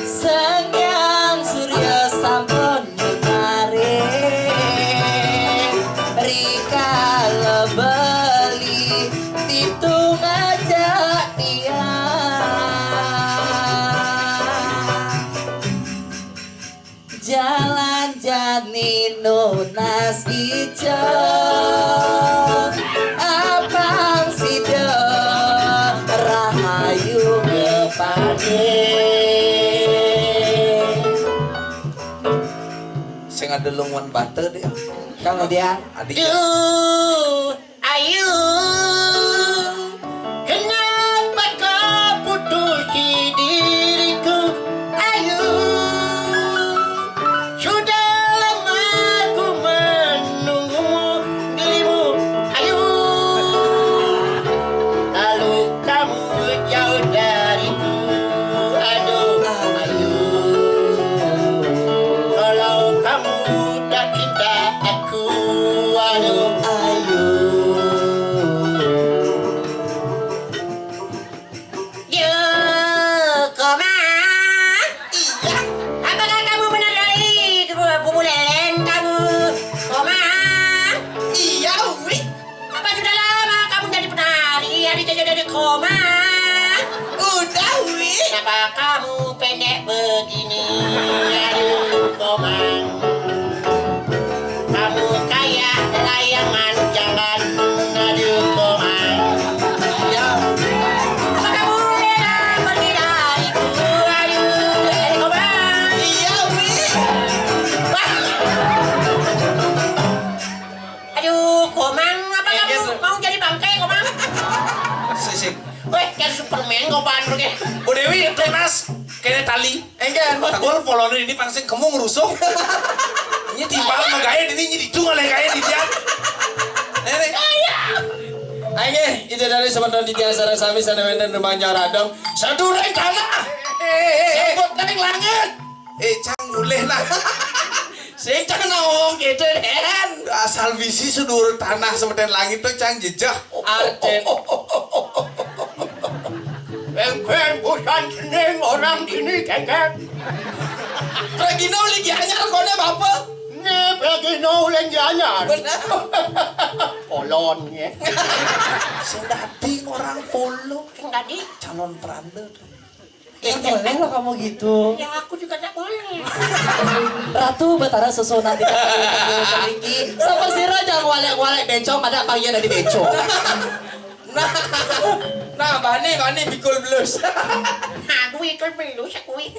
Sengyang Surya sampun nyinari Rika lebeli Titu ngajak dia Jalan jani nunas ijo Abang sido rahayu kepade sing ada lungwan bate deh Kemudian adik Duh, ayu, kenapa kau putusi diriku? Ayu, sudah lama ku menunggumu dirimu. Ayu, lalu kamu jauh dariku. Aduh, ayu, kalau kamu tak cinta aku. Aduh, ayu Koma. Iya. Apakah kamu menandai pemulaian kamu? Koma. Iya, Umi. Apa sudah lama kamu jadi penari? Hari jadi koma. Udah, Umi. Kenapa kamu pendek begini? Aduh, koma. Kamu kayak layangan jalan. Aduh, koma. Ya. Apa kamu rela pergi dariku? Aduh, koma. Iya, Umi. Mau jadi bangkai kau bang? Sisik. Weh, kayak Superman kau bang oke. Bu Dewi tunas kayaknya tali. Engken. Tagol polon ini pangsing kamu ngerusuk. Ini timbal mah gaya ini dicung oleh gaya di dia. Nenek. Aing ide dari sebentar di tiasa sami sanewenden rumahnya radong. Sadureng tanah. Sebut neng langit. Cang mulih lah. Sing cang naong gitu den. Asal visi sedur tanah seperti langit tuh cang jejak. Arten. Engken bukan seneng orang ini kengken. Regina lagi anyar kone bapak. Nih pergi noleng janya. Benar. Polonnya. Sing dating orang follow Yang tadi, calon peranda. Nggak boleh lo kamu gitu. yang aku juga tak boleh. Ratu Batara Sesona tidak memiliki. Sama si Raja walek-walek bencong ada panggilan dari bencong. Nah, bani bikul blues. Aduh, itu belum sekui.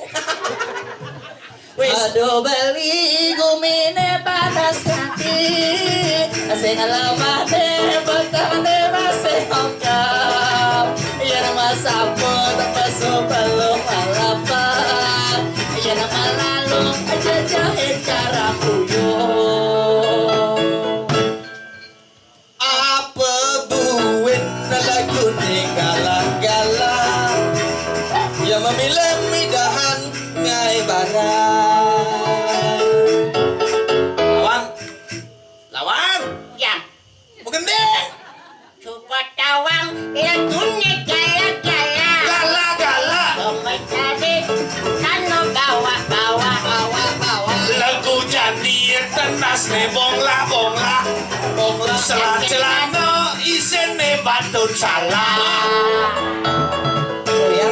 Aduh beli gumine panas hati. Asing alamah de betang de masih hongkap. Ya nama sapot pasu palu malapan. Ya nama lalu aja jahit cara kuyung. Apa buin lagu ni galang-galang. Ya memilih midahan ngai barang. Lawan. Ya, Begende. coba tawang yang dunia gaya-gaya. Gala-gala. Mencari kano bawa-bawa. Lagu jadi tenas ne bongla. Celana isen ne batut salah.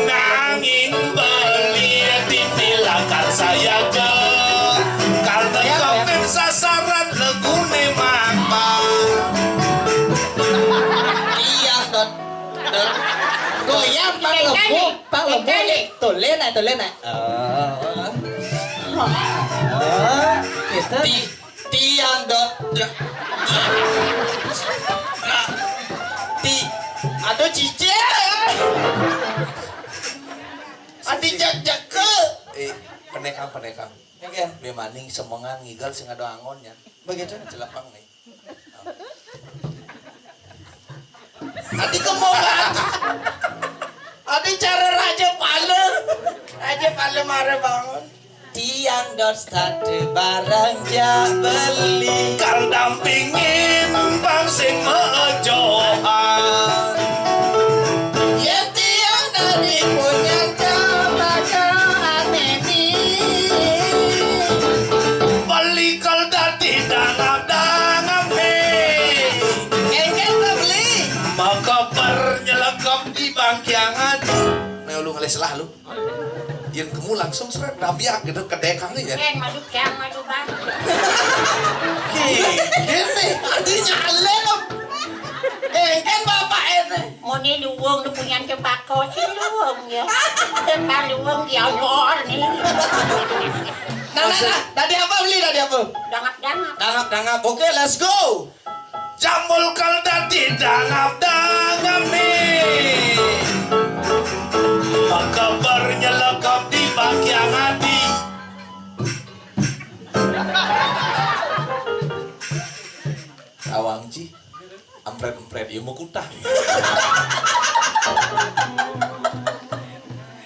Nanging beli ditilakan saya ke. Karena komen sasaran lagu ne mamba. Tiang dot. Goyang pang lembut, tulen ay. Kita Tiang dot. Aduh cici. Adi jak ke. Penekang. Engken. Memaning semengan ngigal sing ada angonnya. Begitu. Jelapang nih. Adi kemongan. Adi cara Raja Pale mare bangun. Tiang dot stade barang ja beli. Kal dampingin bang sing mejohan. Ya tiang dari punya jabatan ini. Beli kal dadi dangap Engken tak beli. maka bernyelekap di bangkiangan. Nah lu ngeles lah lu. Yang kamu langsung seret dabiak gitu kedekang ya. Madu bang. Gini, adi nyalem. Engken bapak ini. Mau ni luang tu punya tembakau si luang ya. Tembak luang dia nyor ni. Nah, tadi apa beli tadi apa? Dangap. Dangap. Oke, let's go. Jambul kal dadi dangap nih. Maka bernyelekap di bangkiangan di. Awang Ji, ampret ilmu kutah.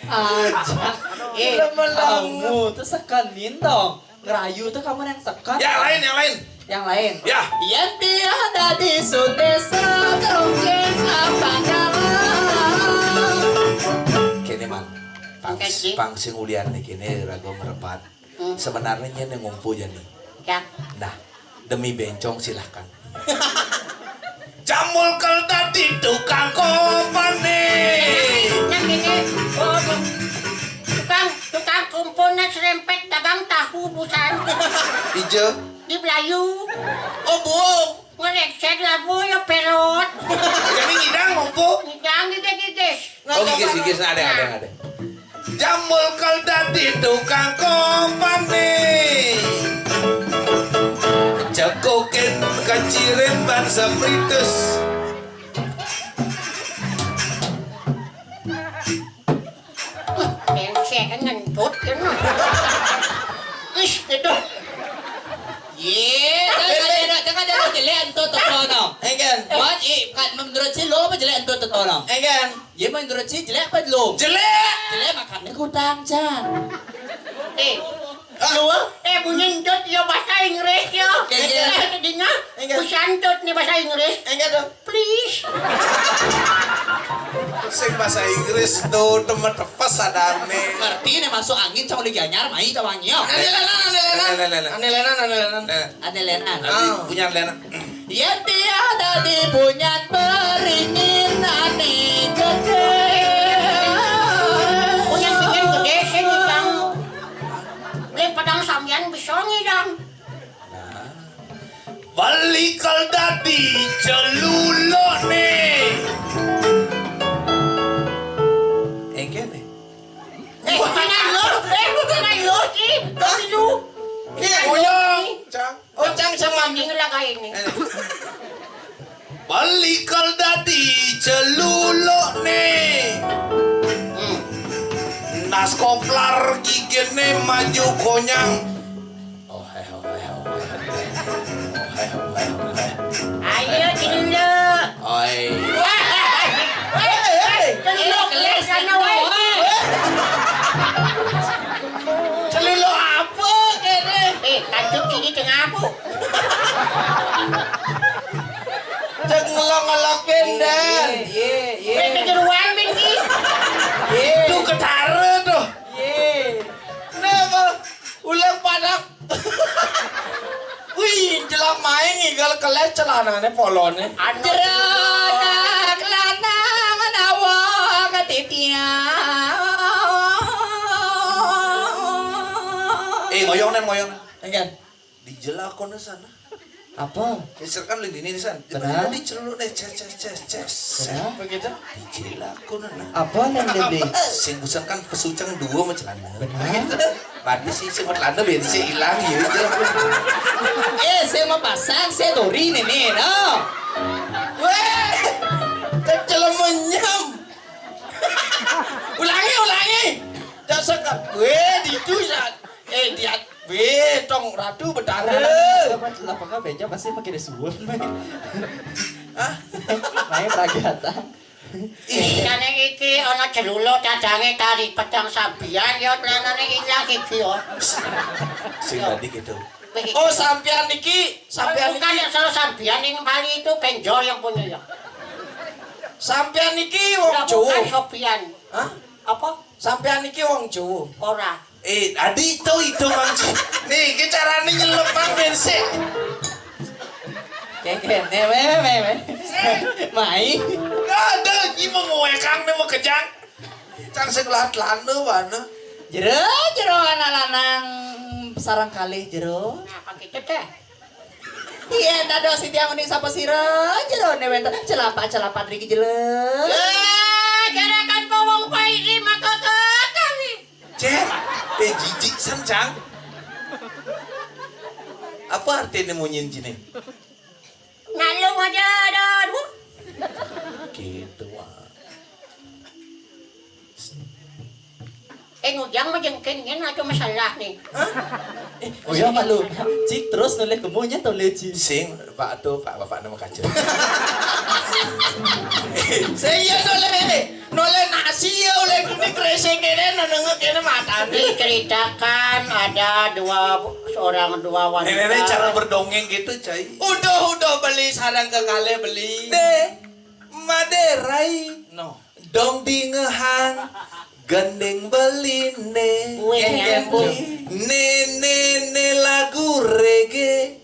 aja. Kamu tuh sekanin dong. Ngerayu tuh kamu yang sekan. Yang lain. Yang lain. Ya. Yang tiada di Sudesa terungkit apa Kini man, pangsing ulian nih kini rago merepat. Sebenarnya ini ngumpu ya nih. Ya. Nah, demi bencong silahkan. Jamul kal tadi tukang kopane. Yang ini, tukang kumpulnya serempet dagang tahu busan. Ijo. Di Belayu. Oh, buong. Ngereksek labu ya perot. Jadi ngidang ngumpu. Jangan giges-giges. Oh gigis ada. Jamul kal tadi tukang kopane. Cekokin kaciren bangsa Britus. Pensek ngentut kan. Ish, itu. Ye, jangan jelek untuk tolong. Engken. Wan, kan menurut si lo apa jelek untuk tolong? Engken. Ye menurut si jelek apa lo? Jelek. Jelek makannya kutang Chan. Bunyi entut ya bahasa Inggris ya. Tadinya, pusantut nih bahasa Inggris. Engken dong. Please. Sing bahasa Inggris tuh temen tepas adane. Ngerti nih masuk angin cang lagi anyar mai cawangnya. Anelenan. Ada lenan. Punya lena. Ya tiada di punya beringin aneh gede. Punya gede sini bang. Beli padang sambian bisa ngidang. Balikal dadi celulone. Engken nih. Bukan lo sih. Tapi lu. Oyong. Cang sama Mending lagay ini. Balikal dadi celulone. Nas koplar gigene maju konyang. Ayo dulu. Oi. Dulu kelas sana wae. celilo apa kene? Kantuk sini tengah aku. Cek ngelok-ngelokin dan. Mereka jeruan bengi. Itu ketara tuh. Kenapa? Ulang padak. Wih, jelang main ngigal keles celananya polone. Jeranak lanang nawa ketitia. Ngoyong nen. Engken. Di jelakon sana. Apa? Geser kan lini ini san. Benar. Di celuluk nih ces. Kenapa gitu? Di jelakon nah. Apa yang lebih? Sing busan kan pesucang dua macam celana. Benar. Berarti sih celana biar sih hilang ya. Saya mau pasang saya dori nenek no. Weh, cek celem menyam. Ulangi. Jangan sekat. Weh, ditu ya. Dia. Weh, tong ratu bedara. Lapangnya beja pasti pakai desuun. Hah? Main pragata. Kane iki ana celulo cacange tari pedang sambian ya planane ilang iki yo. Sing tadi gitu. Oh, sampean niki, Bukan yang selalu sambian yang kali itu penjol yang punya ya. Sampean niki wong Bukan Jawa. Sopian. Hah? Apa? Sampean niki wong Jawa. Ora. Adi itu Mang. Nih, ke carane nyelepang bensin. Keken, mai. Gak ada, ini mau ngewekang nih mau kejang. Cang segelah telana mana? Jero anak lanang sarang kalih jero. Nah, pakai itu teh. Iya, nado si tiang uning sapa sira jero newenta celapa riki jelek. Jarakan pawang paisi maka kami. Cek, jijik san Cang. Apa artinya mau nyincinin? Nalo aja dan. Gitu wah. Ngujang majengkennya atau masalah nih. Oh ya malu. Cik terus noleh kemunya toleh cik. Sing, Pak Bapak nama kaca. Saya noleh nasi ya oleh gini kresek kene nengok kene matane. Diceritakan ada dua wanita. Nenek cara berdongeng gitu, Cai. Udah beli sarang ke kale beli. Maderai. No. Dong dingehan. Gendeng beline. Nene lagu reggae.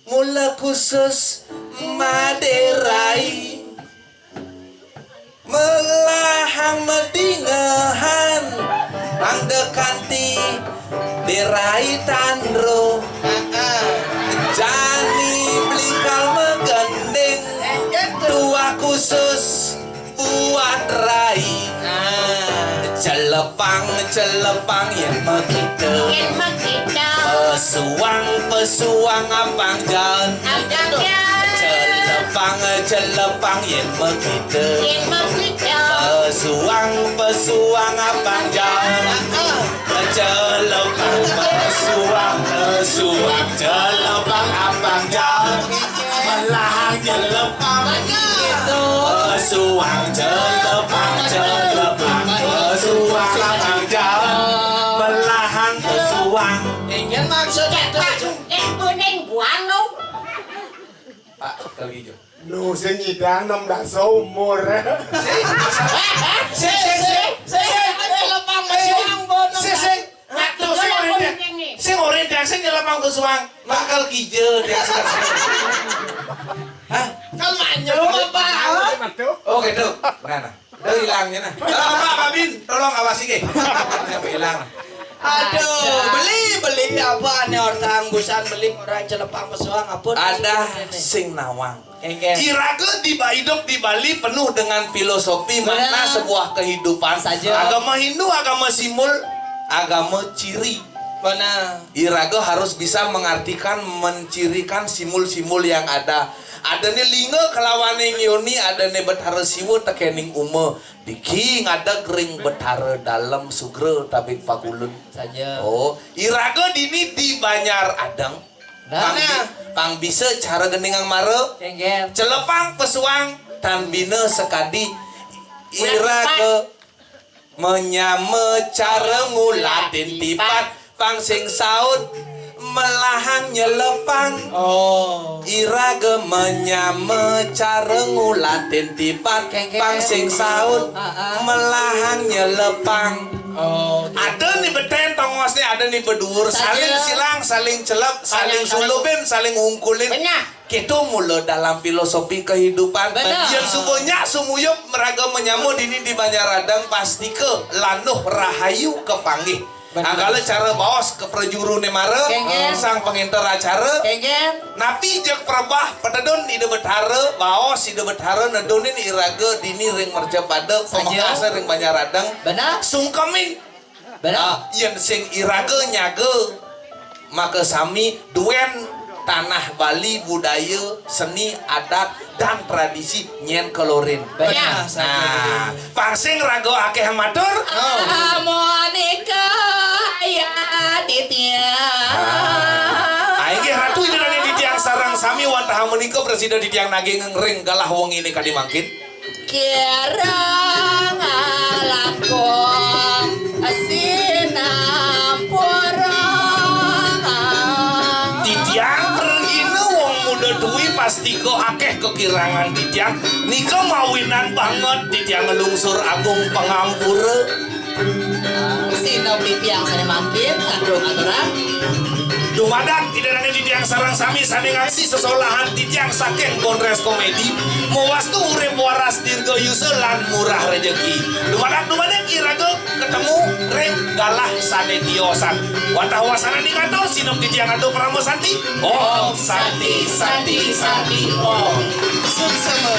Mula khusus Maderai. Melahang medingehan. Angdekanti derai tandro. Jani blikal megandeng. Tua khusus buat rai. Celepang yang begitu. Yang begitu. Pesuang apang jalan Celepang yen begitu Pesuang apang jalan Celepang pesuang celepang apang jalan Melahang celepang Pesuang celepang pesuang apang jalan Melahang pesuang. Ingin maksudnya kuning buang lo. Pak, kali hijau. Nu sing ngidang nom dak seumur. Sing oren dia sing nyelepang kesuang bakal kijeu dia. Hah? Kan manyo apa? Oh gitu. Mana? Udah hilangnya nah. Pak Babin, tolong awasi ge. Sampai hilang. Aduh, beli apa nih orang busan beli orang celepang pesuang apun. Ada sing nawang. Engke. Iraga di hidup di Bali penuh dengan filosofi makna sebuah kehidupan Saja. Agama Hindu, agama Simul, agama ciri. Benar. Iraga harus bisa mengartikan, mencirikan simul-simul yang ada. Ada nih linga kelawane ngioni, ada nih betara siwa tekening ume. Diki ada gering betara dalam sugre tabik pakulun. Saja. Oh, iraga dini di Banyar Adang. Pang bisa cara geningang mare. Kenggen. Celepang pesuang tan bina sekadi iraga menyame cara ngulatin tipat pang sing saud melahang nyelepang. Oh. Iraga menyame cara ngulatin tipat pang sing saud melahang nyelepang. Oh. Ada nih beten tongosnya, ada nih berdua saling silang, saling celap, saling sulubin, saling ungkulin. Benar. Itu mula dalam filosofi kehidupan. Benar. Yang subuhnya sumuyup meraga menyamu dini di Banjaradang pasti ke lanuh rahayu kepanggih. Anggala cara bawas ke prajuru nemara sang penginter acara. Kenggen. Napi jek perbah pededon ide betara bawas ide betara nedonin iraga dini ring merja pada pemekasa ring Banjaradang. Benar. Sungkemin. Benar. Yang sing iraga nyaga maka sami duen tanah Bali budaya seni adat dan tradisi nyen kelorin. Benar. Nah, pangsing rago akeh matur. Monika ya Ditya. Aing ge ratu dina di tiang sarang sami wantah menika presiden di tiang nage ngering galah wong ini kadi mangkin. Kirang alakong asinamporang. Di tiang pergina wong muda duwi pasti ko akeh kekirangan di tiang. Nika mawinan banget di tiang ngelungsur agung pengampura. Sino pipiang sana makin ngandung aturan. Dumadak tidak di tiang sarang sami sani ngasih sesolahan di tiang saking Kongres Komedi mewastu urip waras dirgo yuselan murah rejeki. Dumadak iraga ketemu reng galah sane tiosan watah wasana ning kantor sinep di tiang kantor Pramo Santi. Oh Santi oh suksema.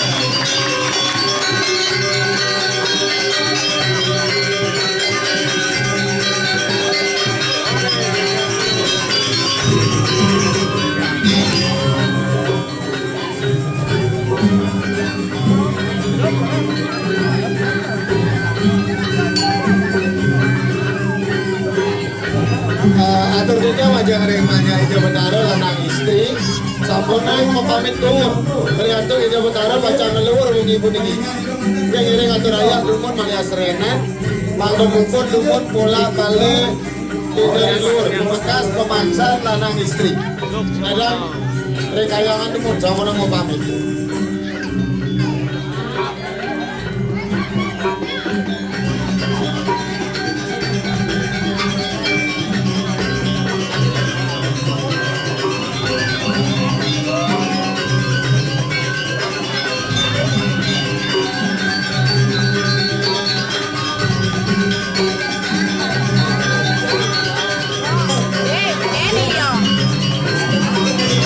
Atur kita wajah remanya Ija Betara lanang istri sampun naik mau pamit tuh tergantung Ija Betara baca ngeluar wong ibu niki yang iring atur ayah dumun malia serena mangga bukun dumun pola balik tidak luar bekas pemaksa lanang istri kadang rekayangan dumun sampun mau pamit.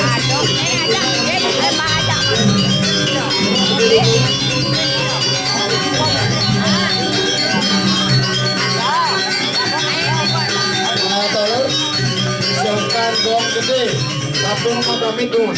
Aduh, ada, Sampun mapamit nuwun.